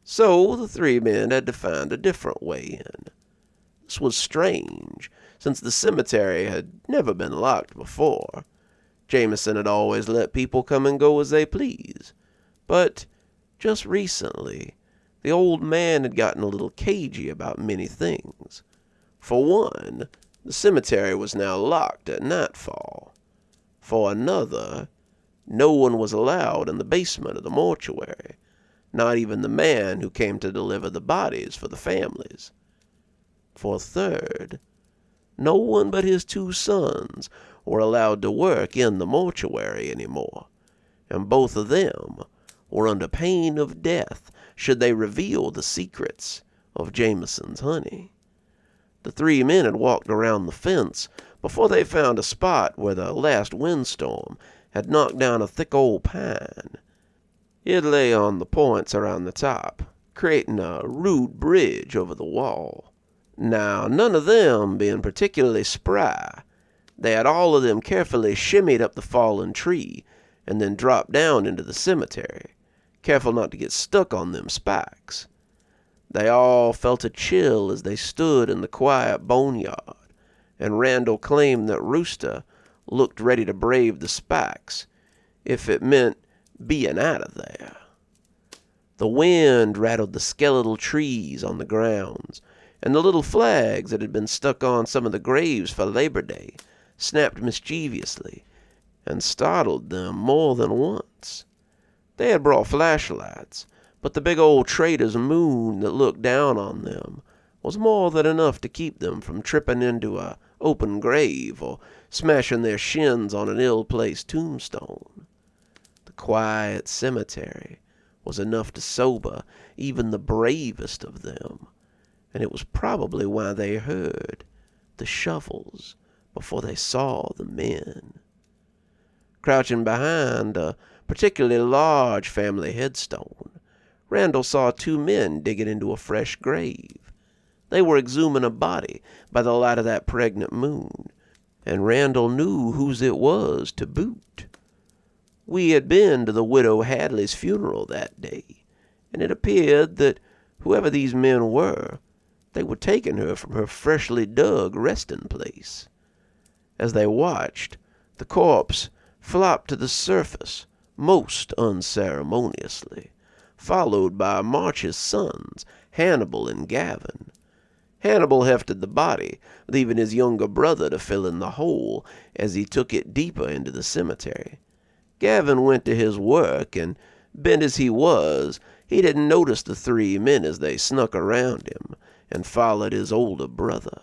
So the 3 men had to find a different way in. This was strange, since the cemetery had never been locked before. Jameson had always let people come and go as they please. But just recently, the old man had gotten a little cagey about many things. For one, the cemetery was now locked at nightfall. For another, no one was allowed in the basement of the mortuary, not even the man who came to deliver the bodies for the families. For a third, no one but his 2 sons were allowed to work in the mortuary anymore, and both of them were under pain of death should they reveal the secrets of Jameson's honey. The 3 men had walked around the fence before they found a spot where the last windstorm had knocked down a thick old pine. It lay on the points around the top, creating a rude bridge over the wall. Now, none of them being particularly spry, they had all of them carefully shimmied up the fallen tree and then dropped down into the cemetery, careful not to get stuck on them spikes. They all felt a chill as they stood in the quiet boneyard, and Randall claimed that Rooster looked ready to brave the spikes if it meant being out of there. The wind rattled the skeletal trees on the grounds, and the little flags that had been stuck on some of the graves for Labor Day snapped mischievously and startled them more than once. They had brought flashlights, but the big old trader's moon that looked down on them was more than enough to keep them from tripping into a open grave or smashing their shins on an ill-placed tombstone. The quiet cemetery was enough to sober even the bravest of them, and it was probably why they heard the shovels before they saw the men. Crouching behind a particularly large family headstone, Randall saw 2 men digging into a fresh grave. They were exhuming a body by the light of that pregnant moon, and Randall knew whose it was to boot. We had been to the widow Hadley's funeral that day, and it appeared that whoever these men were, they were taking her from her freshly dug resting place. As they watched, the corpse flopped to the surface most unceremoniously, followed by March's sons, Hannibal and Gavin. Hannibal hefted the body, leaving his younger brother to fill in the hole as he took it deeper into the cemetery. Gavin went to his work, and, bent as he was, he didn't notice the three men as they snuck around him and followed his older brother.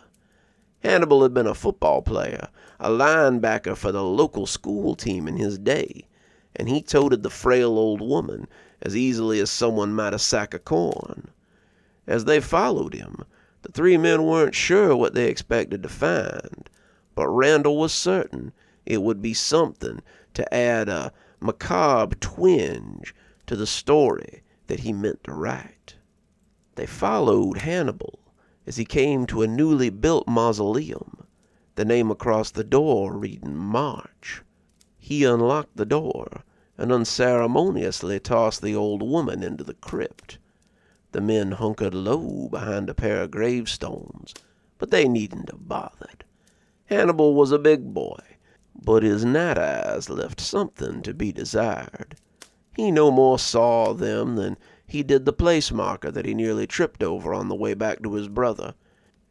Hannibal had been a football player, a linebacker for the local school team in his day, and he toted the frail old woman as easily as someone might a sack of corn. As they followed him, the three men weren't sure what they expected to find, but Randall was certain it would be something to add a macabre twinge to the story that he meant to write. They followed Hannibal as he came to a newly built mausoleum, the name across the door reading March. He unlocked the door and unceremoniously tossed the old woman into the crypt. The men hunkered low behind a pair of gravestones, but they needn't have bothered. Hannibal was a big boy, but his night eyes left something to be desired. He no more saw them than he did the place marker that he nearly tripped over on the way back to his brother,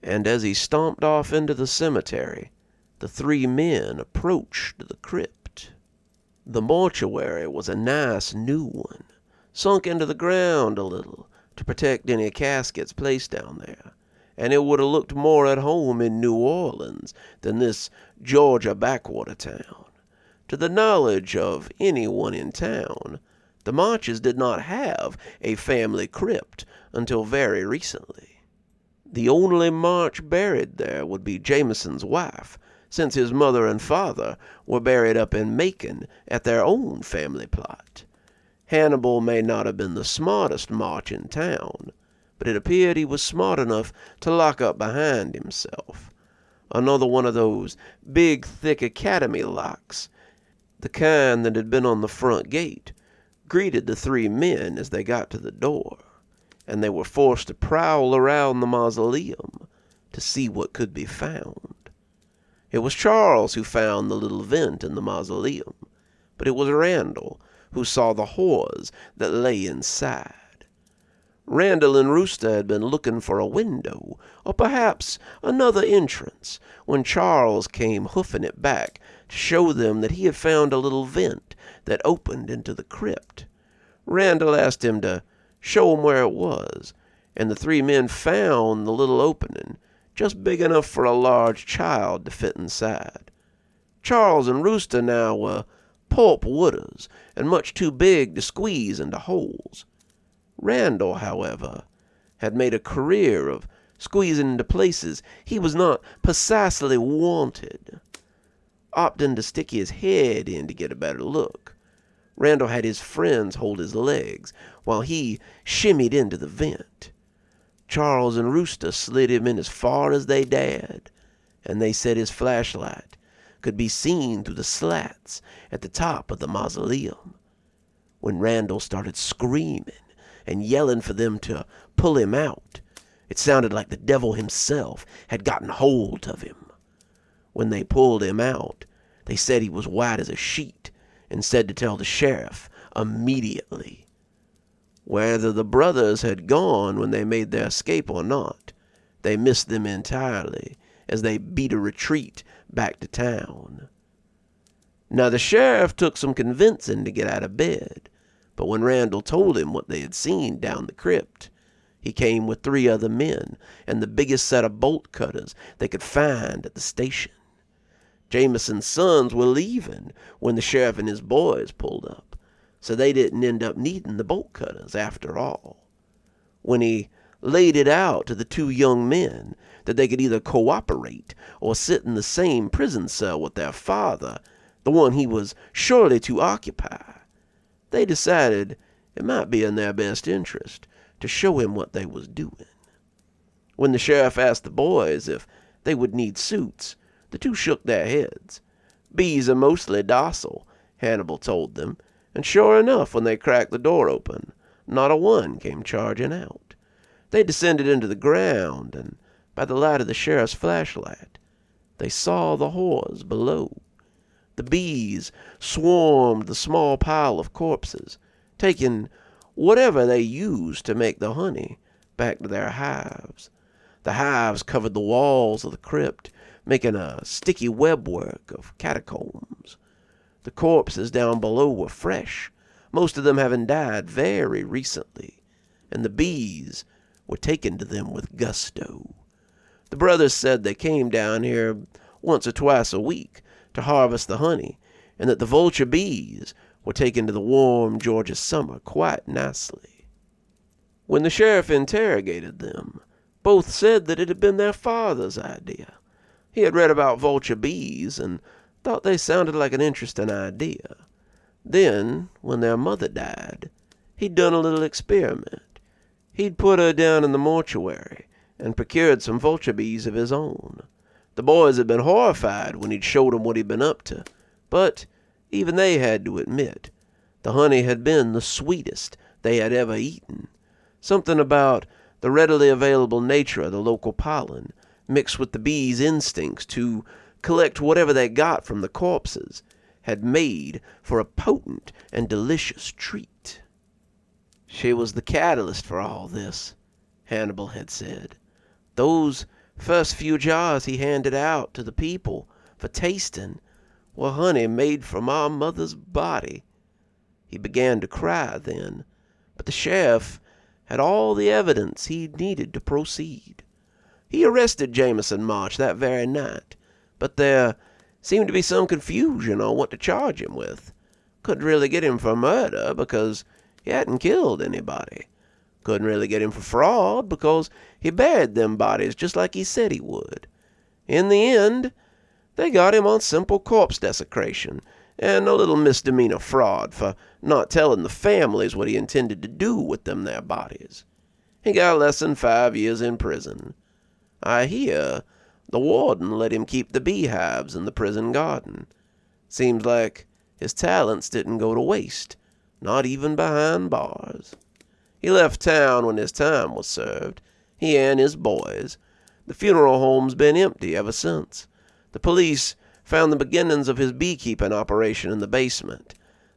and as he stomped off into the cemetery, the three men approached the crypt. The mortuary was a nice new one, sunk into the ground a little to protect any caskets placed down there, and it would have looked more at home in New Orleans than this Georgia backwater town. To the knowledge of anyone in town, the Marches did not have a family crypt until very recently. The only March buried there would be Jameson's wife, since his mother and father were buried up in Macon at their own family plot. Hannibal may not have been the smartest March in town, but it appeared he was smart enough to lock up behind himself. Another one of those big, thick academy locks, the kind that had been on the front gate, greeted the three men as they got to the door, and they were forced to prowl around the mausoleum to see what could be found. It was Charles who found the little vent in the mausoleum, but it was Randall who saw the horrors that lay inside. Randall and Rooster had been looking for a window, or perhaps another entrance, when Charles came hoofing it back to show them that he had found a little vent that opened into the crypt. Randall asked him to show him where it was, and the three men found the little opening, just big enough for a large child to fit inside. Charles and Rooster now were pulp wooders, and much too big to squeeze into holes. Randall, however, had made a career of squeezing into places he was not precisely wanted, opting to stick his head in to get a better look. Randall had his friends hold his legs while he shimmied into the vent. Charles and Rooster slid him in as far as they dared, and they said his flashlight could be seen through the slats at the top of the mausoleum. When Randall started screaming and yelling for them to pull him out, it sounded like the devil himself had gotten hold of him. When they pulled him out, they said he was white as a sheet and said to tell the sheriff immediately. Whether the brothers had gone when they made their escape or not, they missed them entirely as they beat a retreat back to town. Now the sheriff took some convincing to get out of bed, but when Randall told him what they had seen down the crypt, he came with 3 other men and the biggest set of bolt cutters they could find at the station. Jameson's sons were leaving when the sheriff and his boys pulled up, so they didn't end up needing the bolt cutters after all. When he laid it out to the 2 young men that they could either cooperate or sit in the same prison cell with their father, the one he was surely to occupy, they decided it might be in their best interest to show him what they was doing. When the sheriff asked the boys if they would need suits, the 2 shook their heads. Bees are mostly docile, Hannibal told them, and sure enough, when they cracked the door open, not a one came charging out. They descended into the ground, and by the light of the sheriff's flashlight, they saw the horrors below. The bees swarmed the small pile of corpses, taking whatever they used to make the honey back to their hives. The hives covered the walls of the crypt, making a sticky webwork of catacombs. The corpses down below were fresh, most of them having died very recently, and the bees were taken to them with gusto. The brothers said they came down here once or twice a week to harvest the honey, and that the vulture bees were taken to the warm Georgia summer quite nicely. When the sheriff interrogated them, both said that it had been their father's idea. He had read about vulture bees and thought they sounded like an interesting idea. Then, when their mother died, he'd done a little experiment. He'd put her down in the mortuary and procured some vulture bees of his own. The boys had been horrified when he'd showed them what he'd been up to, but even they had to admit the honey had been the sweetest they had ever eaten. Something about the readily available nature of the local pollen, mixed with the bees' instincts to collect whatever they got from the corpses, had made for a potent and delicious treat. She was the catalyst for all this, Hannibal had said. Those first few jars he handed out to the people for tasting were honey made from our mother's body. He began to cry then, but the sheriff had all the evidence he needed to proceed. He arrested Jameson March that very night, but there seemed to be some confusion on what to charge him with. Couldn't really get him for murder because he hadn't killed anybody. Couldn't really get him for fraud because he buried them bodies just like he said he would. In the end, they got him on simple corpse desecration and a little misdemeanor fraud for not telling the families what he intended to do with them their bodies. He got less than 5 years in prison. I hear the warden let him keep the beehives in the prison garden. Seems like his talents didn't go to waste, not even behind bars. He left town when his time was served, he and his boys. The funeral home's been empty ever since. The police found the beginnings of his beekeeping operation in the basement.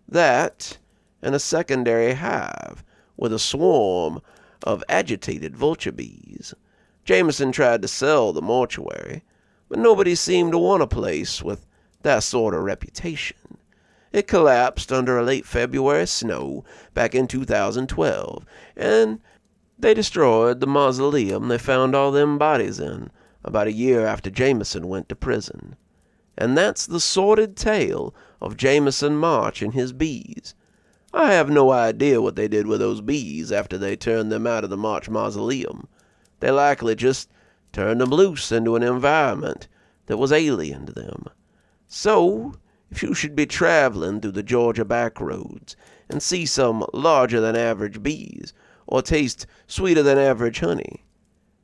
That, and a secondary hive with a swarm of agitated vulture bees. Jameson tried to sell the mortuary, but nobody seemed to want a place with that sort of reputation. It collapsed under a late February snow back in 2012, and they destroyed the mausoleum they found all them bodies in about a year after Jameson went to prison. And that's the sordid tale of Jameson March and his bees. I have no idea what they did with those bees after they turned them out of the March mausoleum. They likely just turned them loose into an environment that was alien to them. So, if you should be traveling through the Georgia back roads and see some larger-than-average bees, or taste sweeter-than-average honey,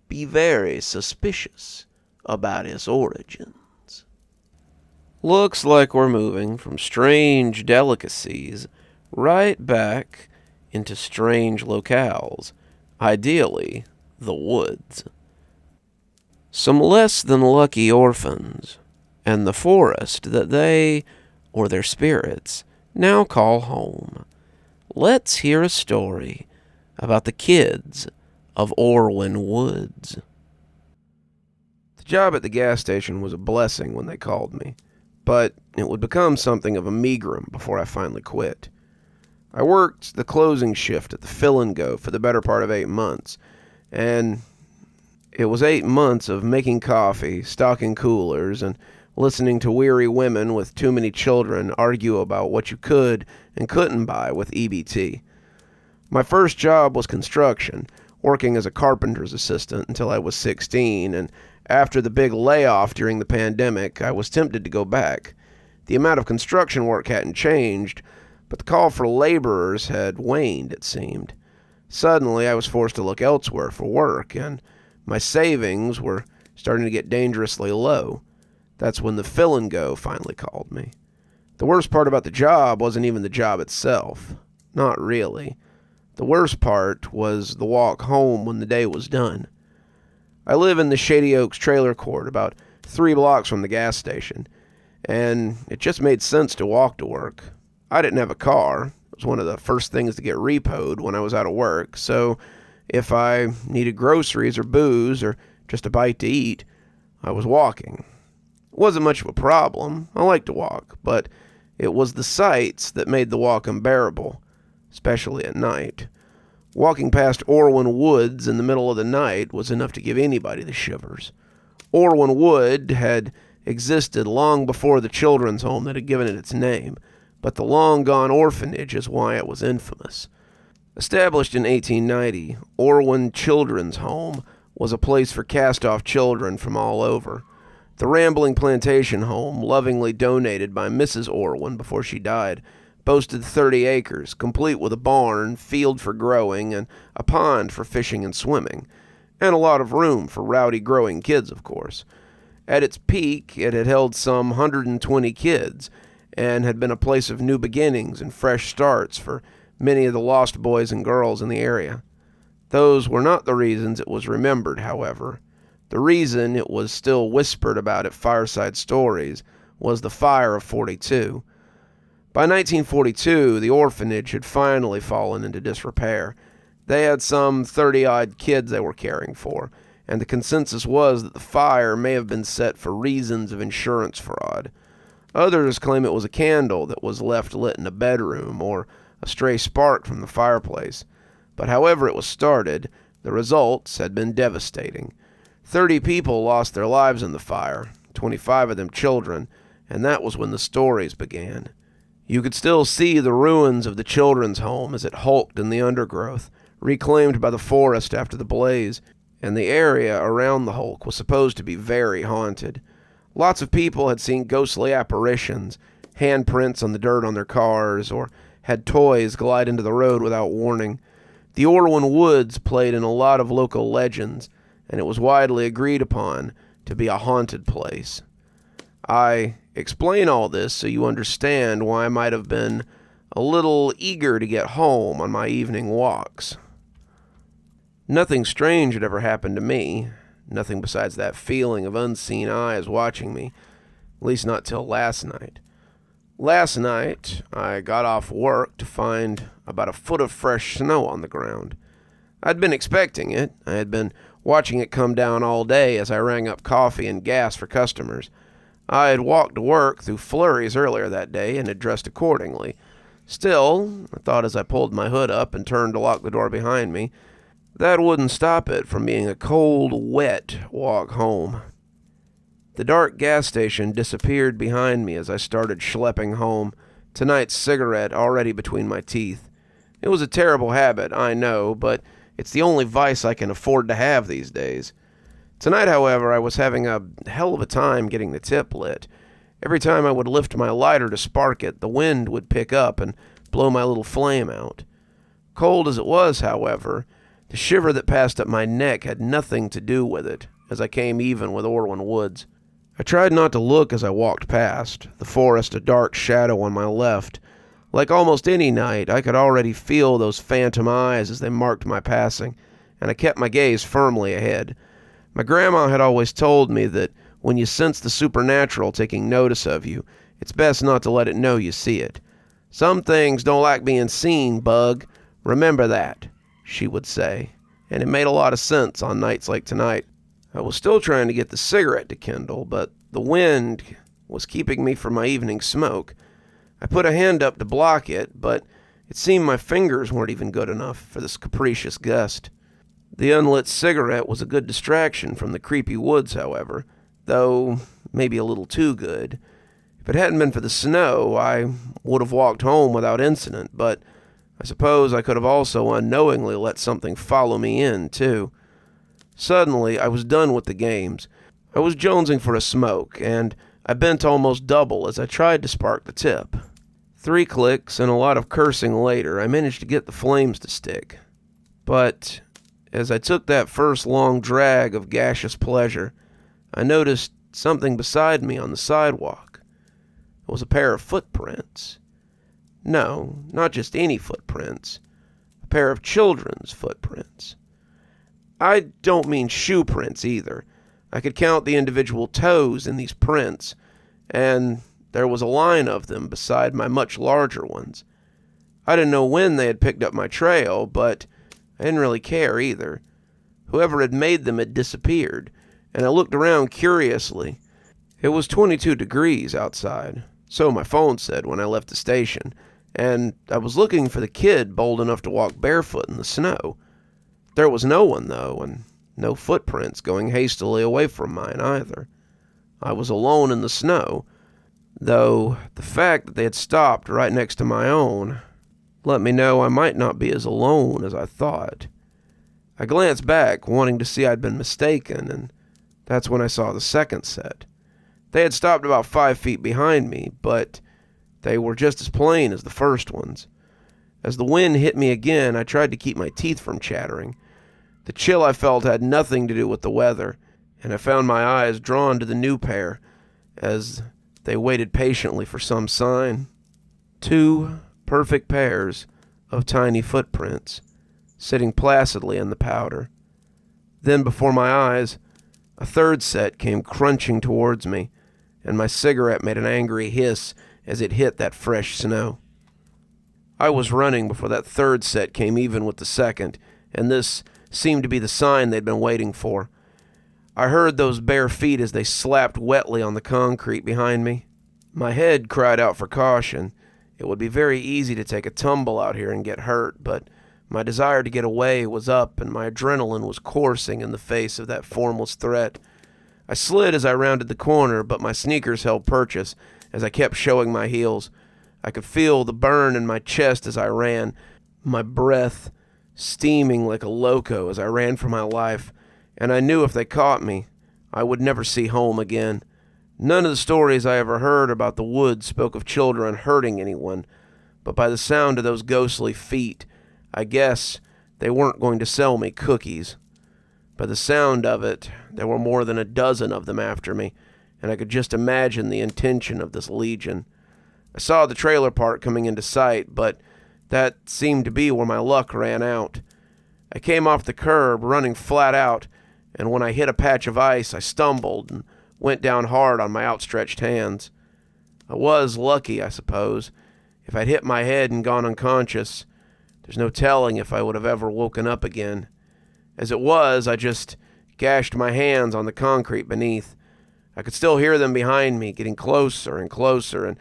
be very suspicious about its origins. Looks like we're moving from strange delicacies right back into strange locales, ideally the woods. Some less than lucky orphans, and the forest that they, or their spirits, now call home. Let's hear a story about the kids of Orwin Woods. The job at the gas station was a blessing when they called me, but it would become something of a megrim before I finally quit. I worked the closing shift at the Fill and Go for the better part of 8 months, and it was 8 months of making coffee, stocking coolers, and listening to weary women with too many children argue about what you could and couldn't buy with EBT. My first job was construction, working as a carpenter's assistant until I was 16, and after the big layoff during the pandemic, I was tempted to go back. The amount of construction work hadn't changed, but the call for laborers had waned, it seemed. Suddenly, I was forced to look elsewhere for work, and my savings were starting to get dangerously low. That's when the Fill and Go finally called me. The worst part about the job wasn't even the job itself. Not really. The worst part was the walk home when the day was done. I live in the Shady Oaks trailer court, about 3 blocks from the gas station, and it just made sense to walk to work. I didn't have a car. It was one of the first things to get repoed when I was out of work, so if I needed groceries or booze or just a bite to eat, I was walking. It wasn't much of a problem. I liked to walk, but it was the sights that made the walk unbearable, especially at night. Walking past Orwin Woods in the middle of the night was enough to give anybody the shivers. Orwin Wood had existed long before the children's home that had given it its name, but the long-gone orphanage is why it was infamous. Established in 1890, Orwin Children's Home was a place for cast-off children from all over. The rambling plantation home, lovingly donated by Mrs. Orwin before she died, boasted 30 acres, complete with a barn, field for growing, and a pond for fishing and swimming, and a lot of room for rowdy growing kids, of course. At its peak, it had held some 120 kids, and had been a place of new beginnings and fresh starts for many of the lost boys and girls in the area. Those were not the reasons it was remembered, however. The reason it was still whispered about at fireside stories was the fire of 42. By 1942, the orphanage had finally fallen into disrepair. They had some 30-odd kids they were caring for, and the consensus was that the fire may have been set for reasons of insurance fraud. Others claim it was a candle that was left lit in a bedroom, or a stray spark from the fireplace. But however it was started, the results had been devastating. 30 people lost their lives in the fire, 25 of them children, and that was when the stories began. You could still see the ruins of the children's home as it hulked in the undergrowth, reclaimed by the forest after the blaze, and the area around the hulk was supposed to be very haunted. Lots of people had seen ghostly apparitions, handprints on the dirt on their cars, or had toys glide into the road without warning. The Orwin Woods played in a lot of local legends, and it was widely agreed upon to be a haunted place. I explain all this so you understand why I might have been a little eager to get home on my evening walks. Nothing strange had ever happened to me, nothing besides that feeling of unseen eyes watching me, at least not till last night. Last night, I got off work to find about a foot of fresh snow on the ground. I'd been expecting it. I had been watching it come down all day as I rang up coffee and gas for customers. I had walked to work through flurries earlier that day and had dressed accordingly. Still, I thought as I pulled my hood up and turned to lock the door behind me, that wouldn't stop it from being a cold, wet walk home. The dark gas station disappeared behind me as I started schlepping home, tonight's cigarette already between my teeth. It was a terrible habit, I know, but it's the only vice I can afford to have these days. Tonight, however, I was having a hell of a time getting the tip lit. Every time I would lift my lighter to spark it, the wind would pick up and blow my little flame out. Cold as it was, however, the shiver that passed up my neck had nothing to do with it, as I came even with Orwin Woods. I tried not to look as I walked past, the forest a dark shadow on my left. Like almost any night, I could already feel those phantom eyes as they marked my passing, and I kept my gaze firmly ahead. My grandma had always told me that when you sense the supernatural taking notice of you, it's best not to let it know you see it. Some things don't like being seen, bug. Remember that, she would say, and it made a lot of sense on nights like tonight. I was still trying to get the cigarette to kindle, but the wind was keeping me from my evening smoke. I put a hand up to block it, but it seemed my fingers weren't even good enough for this capricious gust. The unlit cigarette was a good distraction from the creepy woods, however, though maybe a little too good. If it hadn't been for the snow, I would have walked home without incident, but I suppose I could have also unknowingly let something follow me in, too. Suddenly, I was done with the games. I was jonesing for a smoke, and I bent almost double as I tried to spark the tip. 3 clicks and a lot of cursing later, I managed to get the flames to stick. But as I took that first long drag of gaseous pleasure, I noticed something beside me on the sidewalk. It was a pair of footprints. No, not just any footprints. A pair of children's footprints. I don't mean shoe prints either. I could count the individual toes in these prints, and There was a line of them beside my much larger ones. I didn't know when they had picked up my trail, but I didn't really care either. Whoever had made them had disappeared, and I looked around curiously. It was 22 degrees outside, so my phone said when I left the station, and I was looking for the kid bold enough to walk barefoot in the snow. There was no one, though, and no footprints going hastily away from mine either. I was alone in the snow, though the fact that they had stopped right next to my own let me know I might not be as alone as I thought. I glanced back, wanting to see I'd been mistaken, and that's when I saw the second set. They had stopped about 5 feet behind me, but they were just as plain as the first ones. As the wind hit me again, I tried to keep my teeth from chattering. The chill I felt had nothing to do with the weather, and I found my eyes drawn to the new pair as they waited patiently for some sign. 2 perfect pairs of tiny footprints, sitting placidly in the powder. Then before my eyes, a third set came crunching towards me, and my cigarette made an angry hiss as it hit that fresh snow. I was running before that third set came even with the second, and this seemed to be the sign they'd been waiting for. I heard those bare feet as they slapped wetly on the concrete behind me. My head cried out for caution. It would be very easy to take a tumble out here and get hurt, but my desire to get away was up and my adrenaline was coursing in the face of that formless threat. I slid as I rounded the corner, but my sneakers held purchase as I kept showing my heels. I could feel the burn in my chest as I ran, my breath steaming like a loco as I ran for my life, and I knew if they caught me, I would never see home again. None of the stories I ever heard about the woods spoke of children hurting anyone, but by the sound of those ghostly feet, I guess they weren't going to sell me cookies. By the sound of it, there were more than a dozen of them after me, and I could just imagine the intention of this legion. I saw the trailer park coming into sight, but that seemed to be where my luck ran out. I came off the curb, running flat out, and when I hit a patch of ice, I stumbled and went down hard on my outstretched hands. I was lucky, I suppose. If I'd hit my head and gone unconscious, there's no telling if I would have ever woken up again. As it was, I just gashed my hands on the concrete beneath. I could still hear them behind me, getting closer and closer, and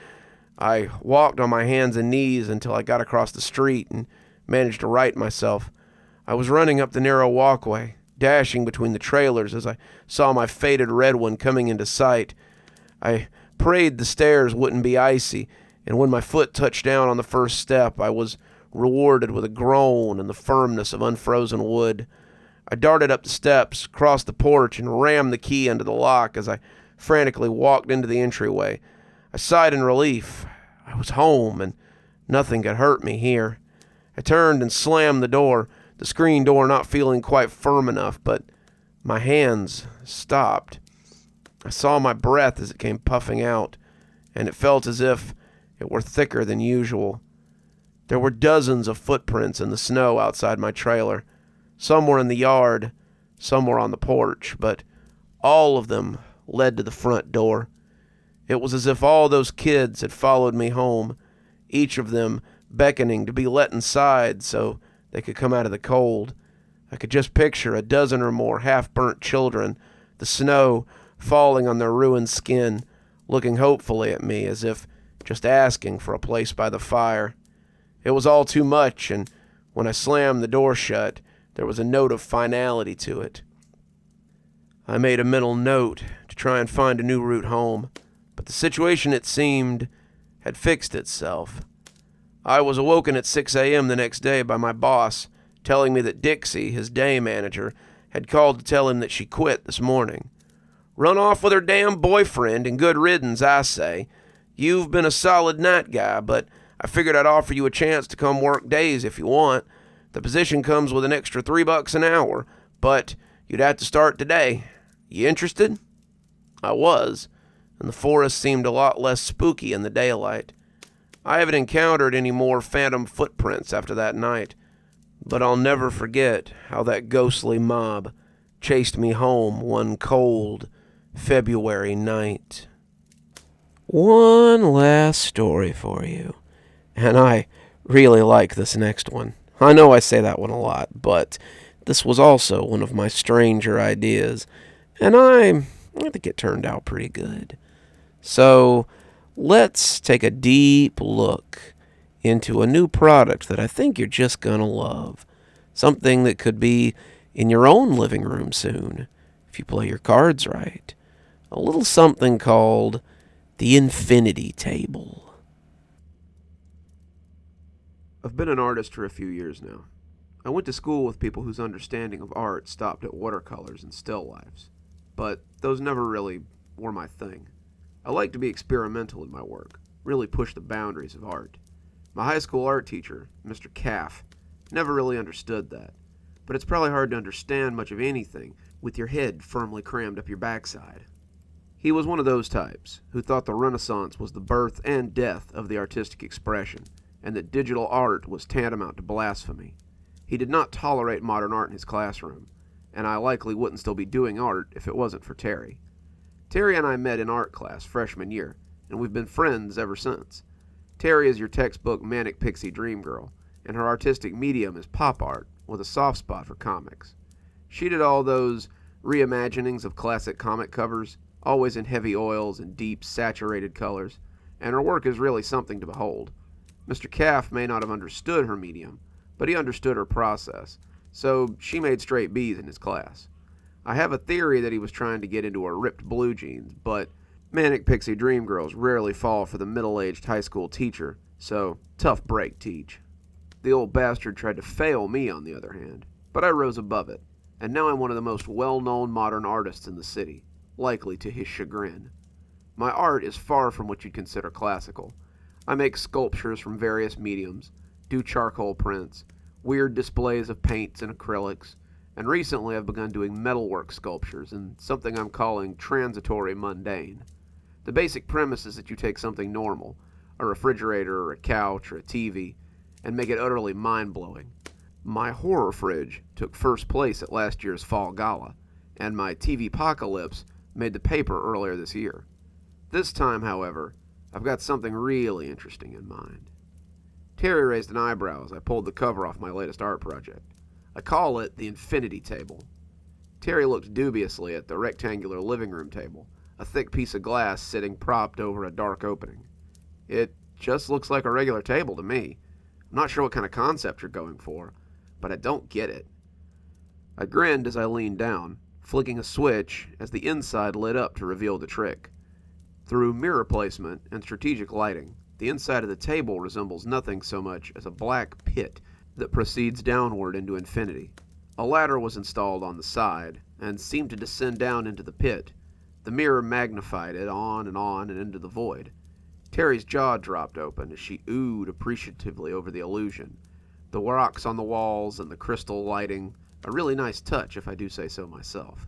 I walked on my hands and knees until I got across the street and managed to right myself. I was running up the narrow walkway, dashing between the trailers as I saw my faded red one coming into sight. I prayed the stairs wouldn't be icy, and when my foot touched down on the first step, I was rewarded with a groan and the firmness of unfrozen wood. I darted up the steps, crossed the porch, and rammed the key into the lock as I frantically walked into the entryway. I sighed in relief. I was home, and nothing could hurt me here. I turned and slammed the door, the screen door not feeling quite firm enough, but my hands stopped. I saw my breath as it came puffing out, and it felt as if it were thicker than usual. There were dozens of footprints in the snow outside my trailer. Some were in the yard, some were on the porch, but all of them led to the front door. It was as if all those kids had followed me home, each of them beckoning to be let inside so they could come out of the cold. I could just picture a dozen or more half-burnt children, the snow falling on their ruined skin, looking hopefully at me as if just asking for a place by the fire. It was all too much, and when I slammed the door shut, there was a note of finality to it. I made a mental note to try and find a new route home, but the situation, it seemed, had fixed itself. I was awoken at 6 a.m. the next day by my boss, telling me that Dixie, his day manager, had called to tell him that she quit this morning. Run off with her damn boyfriend and good riddance, I say. You've been a solid night guy, but I figured I'd offer you a chance to come work days if you want. The position comes with an extra $3 an hour, but you'd have to start today. You interested? I was, and the forest seemed a lot less spooky in the daylight. I haven't encountered any more phantom footprints after that night, but I'll never forget how that ghostly mob chased me home one cold February night. One last story for you. And I really like this next one. I know I say that one a lot, but this was also one of my stranger ideas, and I think it turned out pretty good. So, let's take a deep look into a new product that I think you're just gonna love. Something that could be in your own living room soon, if you play your cards right. A little something called the Infinity Table. I've been an artist for a few years now. I went to school with people whose understanding of art stopped at watercolors and still lifes, but those never really were my thing. I like to be experimental in my work, really push the boundaries of art. My high school art teacher, Mr. Caff, never really understood that, but it's probably hard to understand much of anything with your head firmly crammed up your backside. He was one of those types who thought the Renaissance was the birth and death of the artistic expression, and that digital art was tantamount to blasphemy. He did not tolerate modern art in his classroom, and I likely wouldn't still be doing art if it wasn't for Terry. Terry and I met in art class freshman year, and we've been friends ever since. Terry is your textbook manic pixie dream girl, and her artistic medium is pop art, with a soft spot for comics. She did all those reimaginings of classic comic covers, always in heavy oils and deep, saturated colors, and her work is really something to behold. Mr. Caff may not have understood her medium, but he understood her process, so she made straight B's in his class. I have a theory that he was trying to get into her ripped blue jeans, but manic pixie dream girls rarely fall for the middle-aged high school teacher, so tough break, Teach. The old bastard tried to fail me, on the other hand, but I rose above it, and now I'm one of the most well-known modern artists in the city, likely to his chagrin. My art is far from what you'd consider classical. I make sculptures from various mediums, do charcoal prints, weird displays of paints and acrylics, and recently I've begun doing metalwork sculptures in something I'm calling transitory mundane. The basic premise is that you take something normal, a refrigerator or a couch or a TV, and make it utterly mind-blowing. My horror fridge took first place at last year's fall gala, and my TV-pocalypse made the paper earlier this year. This time, however, I've got something really interesting in mind. Terry raised an eyebrow as I pulled the cover off my latest art project. I call it the Infinity Table. Terry looked dubiously at the rectangular living room table, a thick piece of glass sitting propped over a dark opening. It just looks like a regular table to me. I'm not sure what kind of concept you're going for, but I don't get it. I grinned as I leaned down, flicking a switch as the inside lit up to reveal the trick. Through mirror placement and strategic lighting, the inside of the table resembles nothing so much as a black pit that proceeds downward into infinity. A ladder was installed on the side and seemed to descend down into the pit. The mirror magnified it on and into the void. Terry's jaw dropped open as she oohed appreciatively over the illusion. The rocks on the walls and the crystal lighting, a really nice touch if I do say so myself.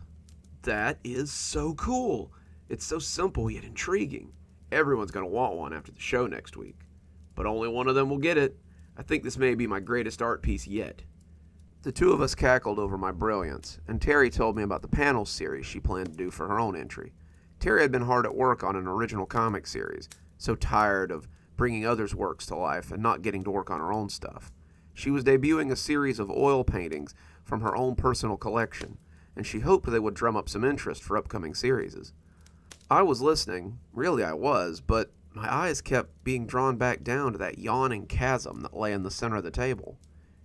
That is so cool! It's so simple yet intriguing. Everyone's going to want one after the show next week. But only one of them will get it. I think this may be my greatest art piece yet. The two of us cackled over my brilliance, and Terry told me about the panel series she planned to do for her own entry. Terry had been hard at work on an original comic series, so tired of bringing others' works to life and not getting to work on her own stuff. She was debuting a series of oil paintings from her own personal collection, and she hoped they would drum up some interest for upcoming series. I was listening, really I was, but my eyes kept being drawn back down to that yawning chasm that lay in the center of the table.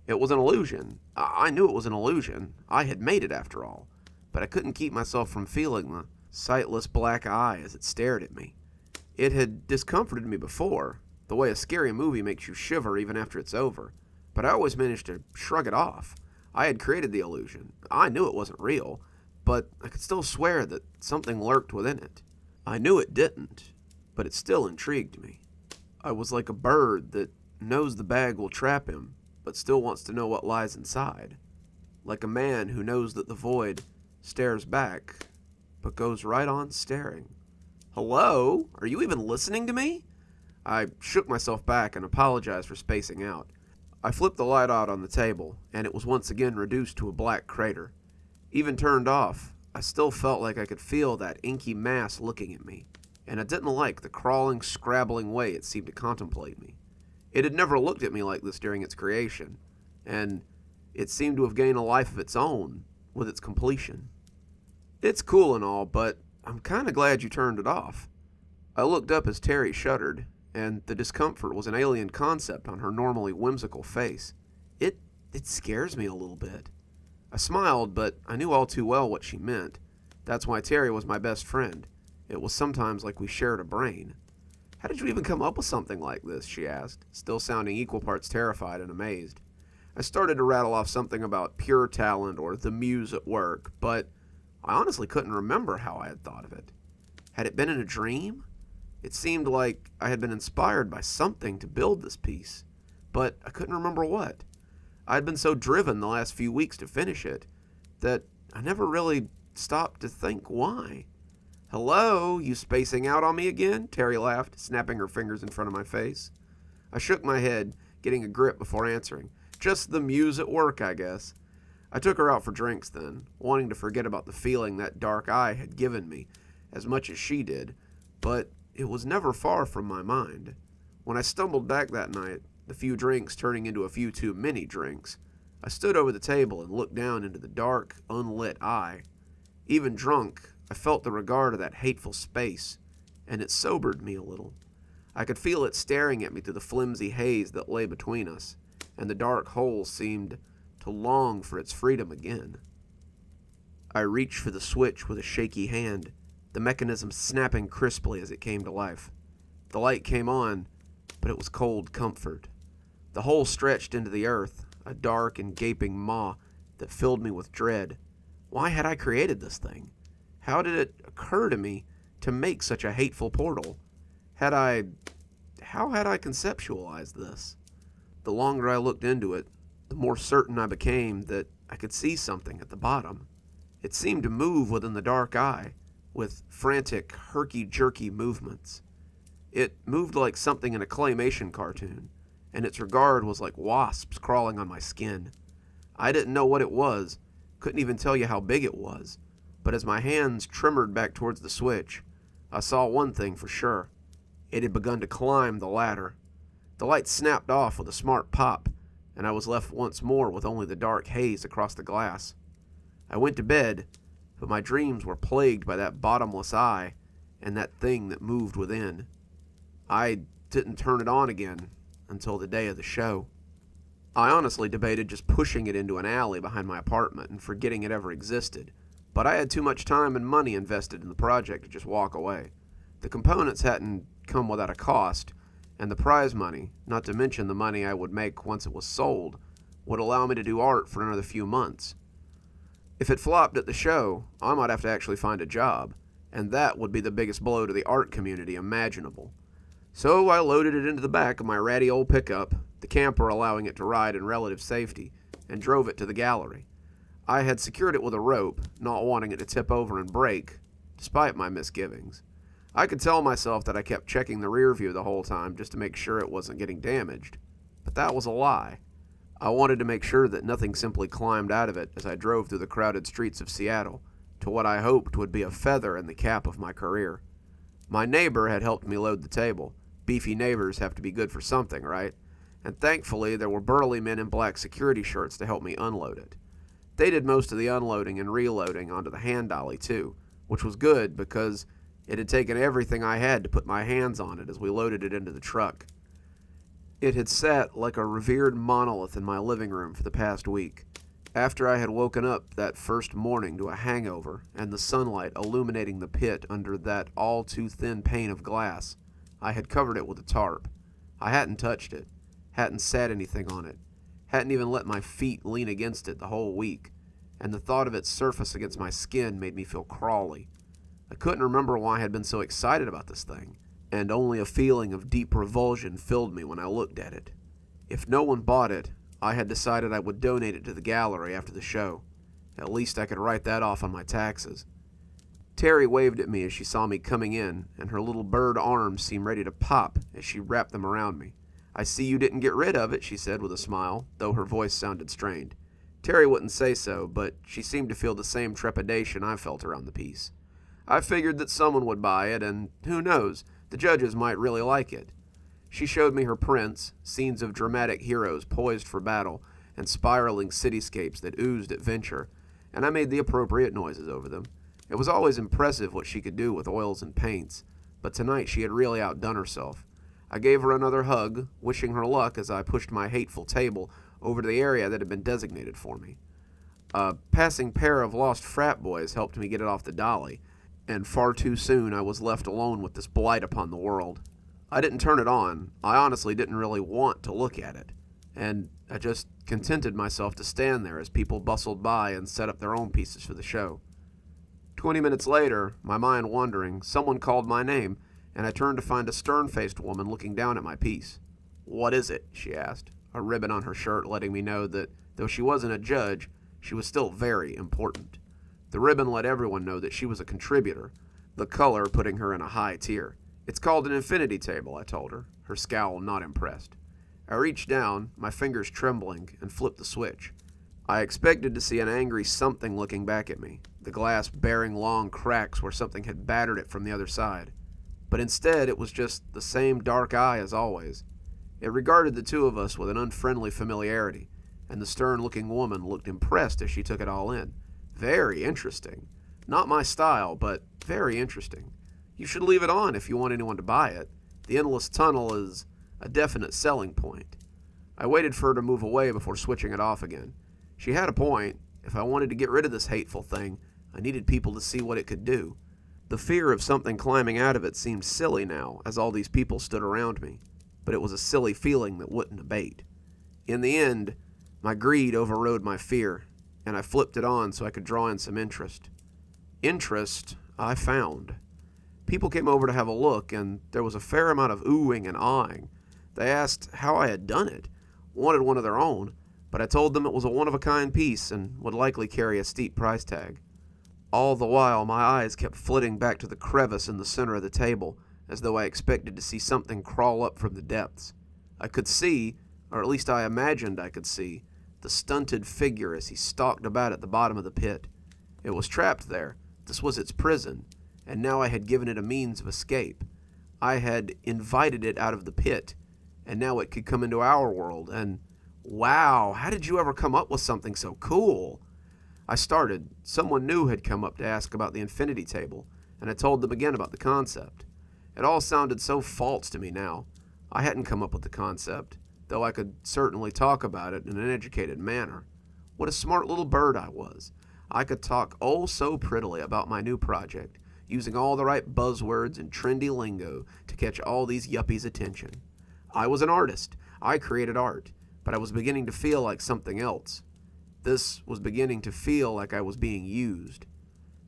It was an illusion. I knew it was an illusion. I had made it after all. But I couldn't keep myself from feeling the sightless black eye as it stared at me. It had discomforted me before, the way a scary movie makes you shiver even after it's over. But I always managed to shrug it off. I had created the illusion. I knew it wasn't real, but I could still swear that something lurked within it. I knew it didn't, but it still intrigued me. I was like a bird that knows the bag will trap him, but still wants to know what lies inside. Like a man who knows that the void stares back, but goes right on staring. Hello? Are you even listening to me? I shook myself back and apologized for spacing out. I flipped the light out on the table, and it was once again reduced to a black crater. Even turned off, I still felt like I could feel that inky mass looking at me. and I didn't like the crawling, scrabbling way it seemed to contemplate me. It had never looked at me like this during its creation, and it seemed to have gained a life of its own with its completion. It's cool and all, but I'm kind of glad you turned it off. I looked up as Terry shuddered, and the discomfort was an alien concept on her normally whimsical face. It scares me a little bit. I smiled, but I knew all too well what she meant. That's why Terry was my best friend. It was sometimes like we shared a brain. How did you even come up with something like this? She asked, still sounding equal parts terrified and amazed. I started to rattle off something about pure talent or the muse at work, but I honestly couldn't remember how I had thought of it. Had it been in a dream? It seemed like I had been inspired by something to build this piece, but I couldn't remember what. I had been so driven the last few weeks to finish it that I never really stopped to think why. "Hello, you spacing out on me again?" Terry laughed, snapping her fingers in front of my face. I shook my head, getting a grip before answering. "Just the muse at work, I guess." I took her out for drinks then, wanting to forget about the feeling that dark eye had given me, as much as she did, but it was never far from my mind. When I stumbled back that night, the few drinks turning into a few too many drinks, I stood over the table and looked down into the dark, unlit eye. Even drunk, I felt the regard of that hateful space, and it sobered me a little. I could feel it staring at me through the flimsy haze that lay between us, and the dark hole seemed to long for its freedom again. I reached for the switch with a shaky hand, the mechanism snapping crisply as it came to life. The light came on, but it was cold comfort. The hole stretched into the earth, a dark and gaping maw that filled me with dread. Why had I created this thing? How did it occur to me to make such a hateful portal? How had I conceptualized this? The longer I looked into it, the more certain I became that I could see something at the bottom. It seemed to move within the dark eye, with frantic, herky-jerky movements. It moved like something in a claymation cartoon, and its regard was like wasps crawling on my skin. I didn't know what it was, couldn't even tell you how big it was, but as my hands tremored back towards the switch, I saw one thing for sure. It had begun to climb the ladder. The light snapped off with a smart pop, and I was left once more with only the dark haze across the glass. I went to bed, but my dreams were plagued by that bottomless eye and that thing that moved within. I didn't turn it on again until the day of the show. I honestly debated just pushing it into an alley behind my apartment and forgetting it ever existed, but I had too much time and money invested in the project to just walk away. The components hadn't come without a cost, and the prize money, not to mention the money I would make once it was sold, would allow me to do art for another few months. If it flopped at the show, I might have to actually find a job, and that would be the biggest blow to the art community imaginable. So I loaded it into the back of my ratty old pickup, the camper allowing it to ride in relative safety, and drove it to the gallery. I had secured it with a rope, not wanting it to tip over and break, despite my misgivings. I could tell myself that I kept checking the rear view the whole time just to make sure it wasn't getting damaged, but that was a lie. I wanted to make sure that nothing simply climbed out of it as I drove through the crowded streets of Seattle to what I hoped would be a feather in the cap of my career. My neighbor had helped me load the table. Beefy neighbors have to be good for something, right? And thankfully, there were burly men in black security shirts to help me unload it. They did most of the unloading and reloading onto the hand dolly, too, which was good because it had taken everything I had to put my hands on it as we loaded it into the truck. It had sat like a revered monolith in my living room for the past week. After I had woken up that first morning to a hangover and the sunlight illuminating the pit under that all-too-thin pane of glass, I had covered it with a tarp. I hadn't touched it, hadn't sat anything on it, hadn't even let my feet lean against it the whole week, and the thought of its surface against my skin made me feel crawly. I couldn't remember why I had been so excited about this thing, and only a feeling of deep revulsion filled me when I looked at it. If no one bought it, I had decided I would donate it to the gallery after the show. At least I could write that off on my taxes. Terry waved at me as she saw me coming in, and her little bird arms seemed ready to pop as she wrapped them around me. "I see you didn't get rid of it," she said with a smile, though her voice sounded strained. Terry wouldn't say so, but she seemed to feel the same trepidation I felt around the piece. I figured that someone would buy it, and who knows, the judges might really like it. She showed me her prints, scenes of dramatic heroes poised for battle, and spiraling cityscapes that oozed adventure, and I made the appropriate noises over them. It was always impressive what she could do with oils and paints, but tonight she had really outdone herself. I gave her another hug, wishing her luck as I pushed my hateful table over to the area that had been designated for me. A passing pair of lost frat boys helped me get it off the dolly, and far too soon I was left alone with this blight upon the world. I didn't turn it on. I honestly didn't really want to look at it, and I just contented myself to stand there as people bustled by and set up their own pieces for the show. 20 minutes later, my mind wandering, someone called my name, and I turned to find a stern-faced woman looking down at my piece. "What is it?" she asked, a ribbon on her shirt letting me know that, though she wasn't a judge, she was still very important. The ribbon let everyone know that she was a contributor, the color putting her in a high tier. "It's called an infinity table," I told her, her scowl not impressed. I reached down, my fingers trembling, and flipped the switch. I expected to see an angry something looking back at me, the glass bearing long cracks where something had battered it from the other side. But instead, it was just the same dark eye as always. It regarded the two of us with an unfriendly familiarity, and the stern-looking woman looked impressed as she took it all in. Very interesting. Not my style, but very interesting. You should leave it on if you want anyone to buy it. The endless tunnel is a definite selling point. I waited for her to move away before switching it off again. She had a point. If I wanted to get rid of this hateful thing, I needed people to see what it could do. The fear of something climbing out of it seemed silly now, as all these people stood around me, but it was a silly feeling that wouldn't abate. In the end, my greed overrode my fear, and I flipped it on so I could draw in some interest. Interest I found. People came over to have a look, and there was a fair amount of oohing and awing. They asked how I had done it, wanted one of their own, but I told them it was a one-of-a-kind piece and would likely carry a steep price tag. All the while, my eyes kept flitting back to the crevice in the center of the table, as though I expected to see something crawl up from the depths. I could see, or at least I imagined I could see, the stunted figure as he stalked about at the bottom of the pit. It was trapped there. This was its prison, and now I had given it a means of escape. I had invited it out of the pit, and now it could come into our world, and wow, how did you ever come up with something so cool? I started. Someone new had come up to ask about the infinity table, and I told them again about the concept. It all sounded so false to me now. I hadn't come up with the concept, though I could certainly talk about it in an educated manner. What a smart little bird I was. I could talk oh so prettily about my new project, using all the right buzzwords and trendy lingo to catch all these yuppies' attention. I was an artist. I created art, but I was beginning to feel like something else. This was beginning to feel like I was being used.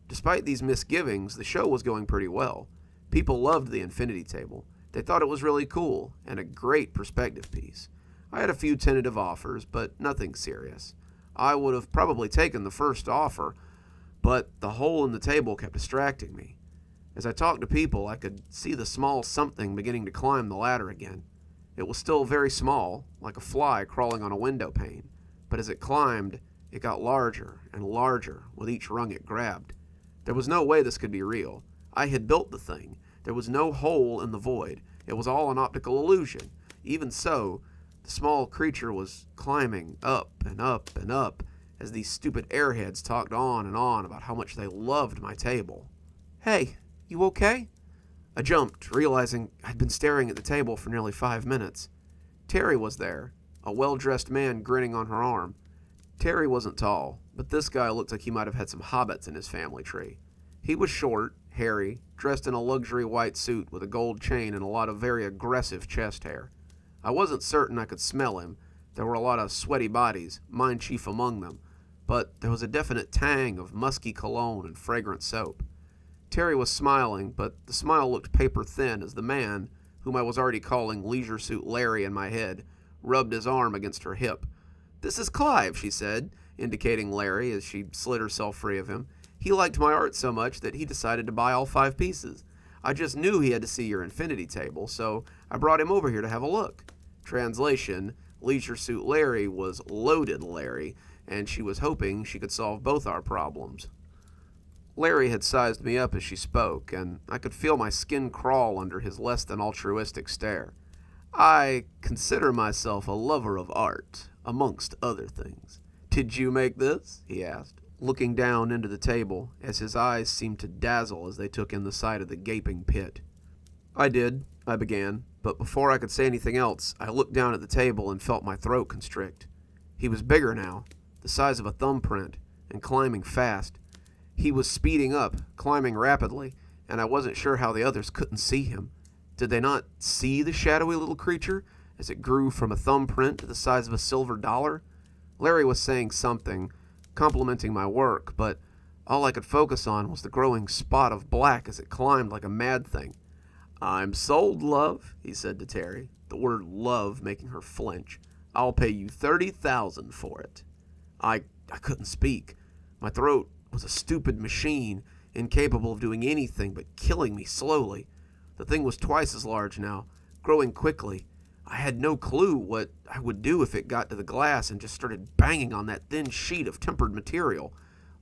Despite these misgivings, the show was going pretty well. People loved the infinity table. They thought it was really cool, and a great perspective piece. I had a few tentative offers, but nothing serious. I would have probably taken the first offer, but the hole in the table kept distracting me. As I talked to people, I could see the small something beginning to climb the ladder again. It was still very small, like a fly crawling on a window pane, but as it climbed, it got larger and larger with each rung it grabbed. There was no way this could be real. I had built the thing. There was no hole in the void. It was all an optical illusion. Even so, the small creature was climbing up and up and up as these stupid airheads talked on and on about how much they loved my table. "Hey, you okay?" I jumped, realizing I'd been staring at the table for nearly 5 minutes. Terry was there, a well-dressed man grinning on her arm. Terry wasn't tall, but this guy looked like he might have had some hobbits in his family tree. He was short, hairy, dressed in a luxury white suit with a gold chain and a lot of very aggressive chest hair. I wasn't certain I could smell him. There were a lot of sweaty bodies, mine chief among them, but there was a definite tang of musky cologne and fragrant soap. Terry was smiling, but the smile looked paper-thin as the man, whom I was already calling Leisure Suit Larry in my head, rubbed his arm against her hip. "This is Clive," she said, indicating Larry as she slid herself free of him. "He liked my art so much that he decided to buy all 5 pieces. I just knew he had to see your infinity table, so I brought him over here to have a look." Translation, Leisure Suit Larry was Loaded Larry, and she was hoping she could solve both our problems. Larry had sized me up as she spoke, and I could feel my skin crawl under his less than altruistic stare. I consider myself a lover of art, amongst other things. Did you make this? He asked, looking down into the table as his eyes seemed to dazzle as they took in the sight of the gaping pit. I did, I began, but before I could say anything else, I looked down at the table and felt my throat constrict. He was bigger now, the size of a thumbprint, and climbing fast. He was speeding up, climbing rapidly, and I wasn't sure how the others couldn't see him. Did they not see the shadowy little creature as it grew from a thumbprint to the size of a silver dollar? Larry was saying something, complimenting my work, but all I could focus on was the growing spot of black as it climbed like a mad thing. "I'm sold, love," he said to Terry, the word love making her flinch. "I'll pay you $30,000 for it." I couldn't speak. My throat was a stupid machine, incapable of doing anything but killing me slowly. The thing was twice as large now, growing quickly. I had no clue what I would do if it got to the glass and just started banging on that thin sheet of tempered material.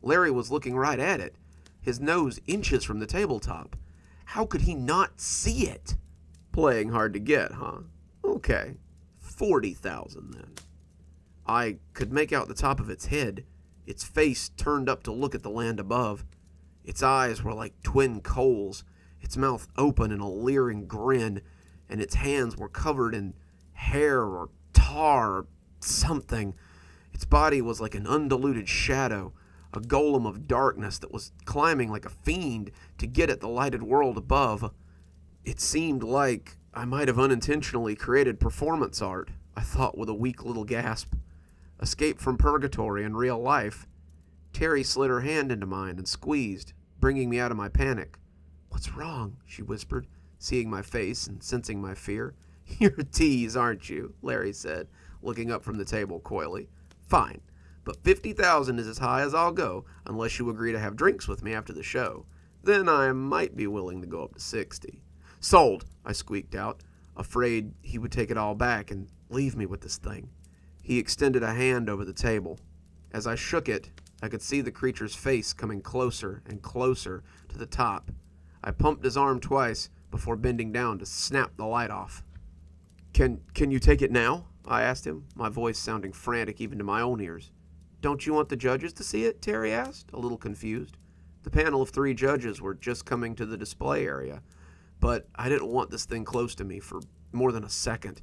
Larry was looking right at it, his nose inches from the tabletop. How could he not see it? Playing hard to get, huh? Okay, 40,000 then. I could make out the top of its head, its face turned up to look at the land above. Its eyes were like twin coals, its mouth open in a leering grin, and its hands were covered in hair or tar or something. Its body was like an undiluted shadow, a golem of darkness that was climbing like a fiend to get at the lighted world above. It seemed like I might have unintentionally created performance art, I thought with a weak little gasp. Escape from purgatory in real life. Terry slid her hand into mine and squeezed, bringing me out of my panic. "What's wrong?" she whispered, seeing my face and sensing my fear. "You're a tease, aren't you?" Larry said, looking up from the table coyly. "Fine, but 50,000 is as high as I'll go, unless you agree to have drinks with me after the show. Then I might be willing to go up to 60. "Sold," I squeaked out, afraid he would take it all back and leave me with this thing. He extended a hand over the table. As I shook it, I could see the creature's face coming closer and closer to the top. I pumped his arm twice before bending down to snap the light off. Can you take it now?" I asked him, my voice sounding frantic even to my own ears. "Don't you want the judges to see it?" Terry asked, a little confused. The panel of 3 judges were just coming to the display area, but I didn't want this thing close to me for more than a second.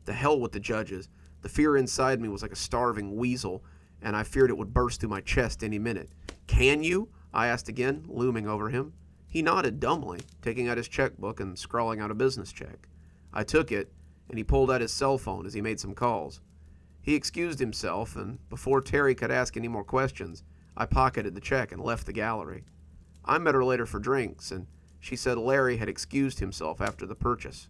The hell with the judges. The fear inside me was like a starving weasel, and I feared it would burst through my chest any minute. "Can you?" I asked again, looming over him. He nodded dumbly, taking out his checkbook and scrawling out a business check. I took it, and he pulled out his cell phone as he made some calls. He excused himself, and before Terry could ask any more questions, I pocketed the check and left the gallery. I met her later for drinks, and she said Larry had excused himself after the purchase.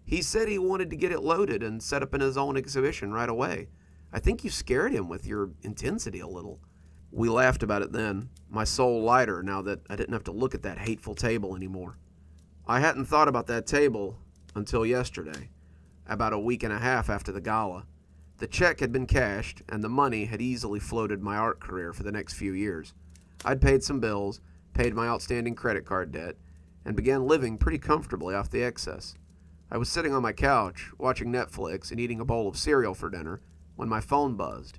He said he wanted to get it loaded and set up in his own exhibition right away. I think you scared him with your intensity a little. We laughed about it then, my soul lighter now that I didn't have to look at that hateful table anymore. I hadn't thought about that table until yesterday, about a week and a half after the gala. The check had been cashed, and the money had easily floated my art career for the next few years. I'd paid some bills, paid my outstanding credit card debt, and began living pretty comfortably off the excess. I was sitting on my couch, watching Netflix and eating a bowl of cereal for dinner, when my phone buzzed.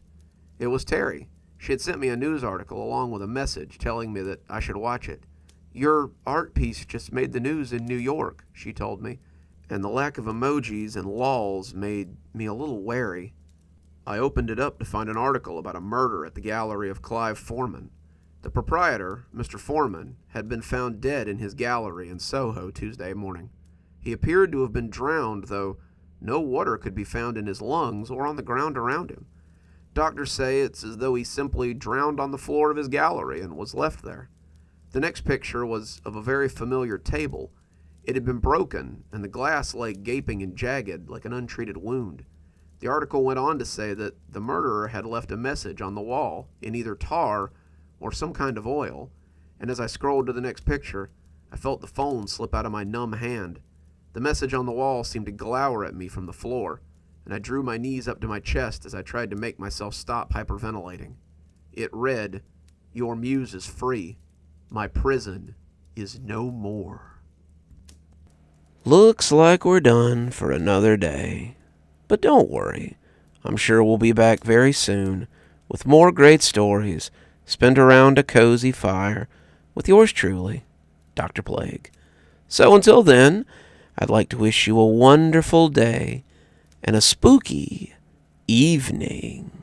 It was Terry. She had sent me a news article along with a message telling me that I should watch it. "Your art piece just made the news in New York," she told me, and the lack of emojis and lols made me a little wary. I opened it up to find an article about a murder at the gallery of Clive Foreman. The proprietor, Mr. Foreman, had been found dead in his gallery in Soho Tuesday morning. He appeared to have been drowned, though no water could be found in his lungs or on the ground around him. Doctors say it's as though he simply drowned on the floor of his gallery and was left there. The next picture was of a very familiar table. It had been broken, and the glass lay gaping and jagged like an untreated wound. The article went on to say that the murderer had left a message on the wall in either tar or some kind of oil, and as I scrolled to the next picture, I felt the phone slip out of my numb hand. The message on the wall seemed to glower at me from the floor, and I drew my knees up to my chest as I tried to make myself stop hyperventilating. It read, "Your muse is free." My prison is no more. Looks like we're done for another day. But don't worry. I'm sure we'll be back very soon with more great stories spent around a cozy fire with yours truly, Dr. Plague. So until then, I'd like to wish you a wonderful day and a spooky evening.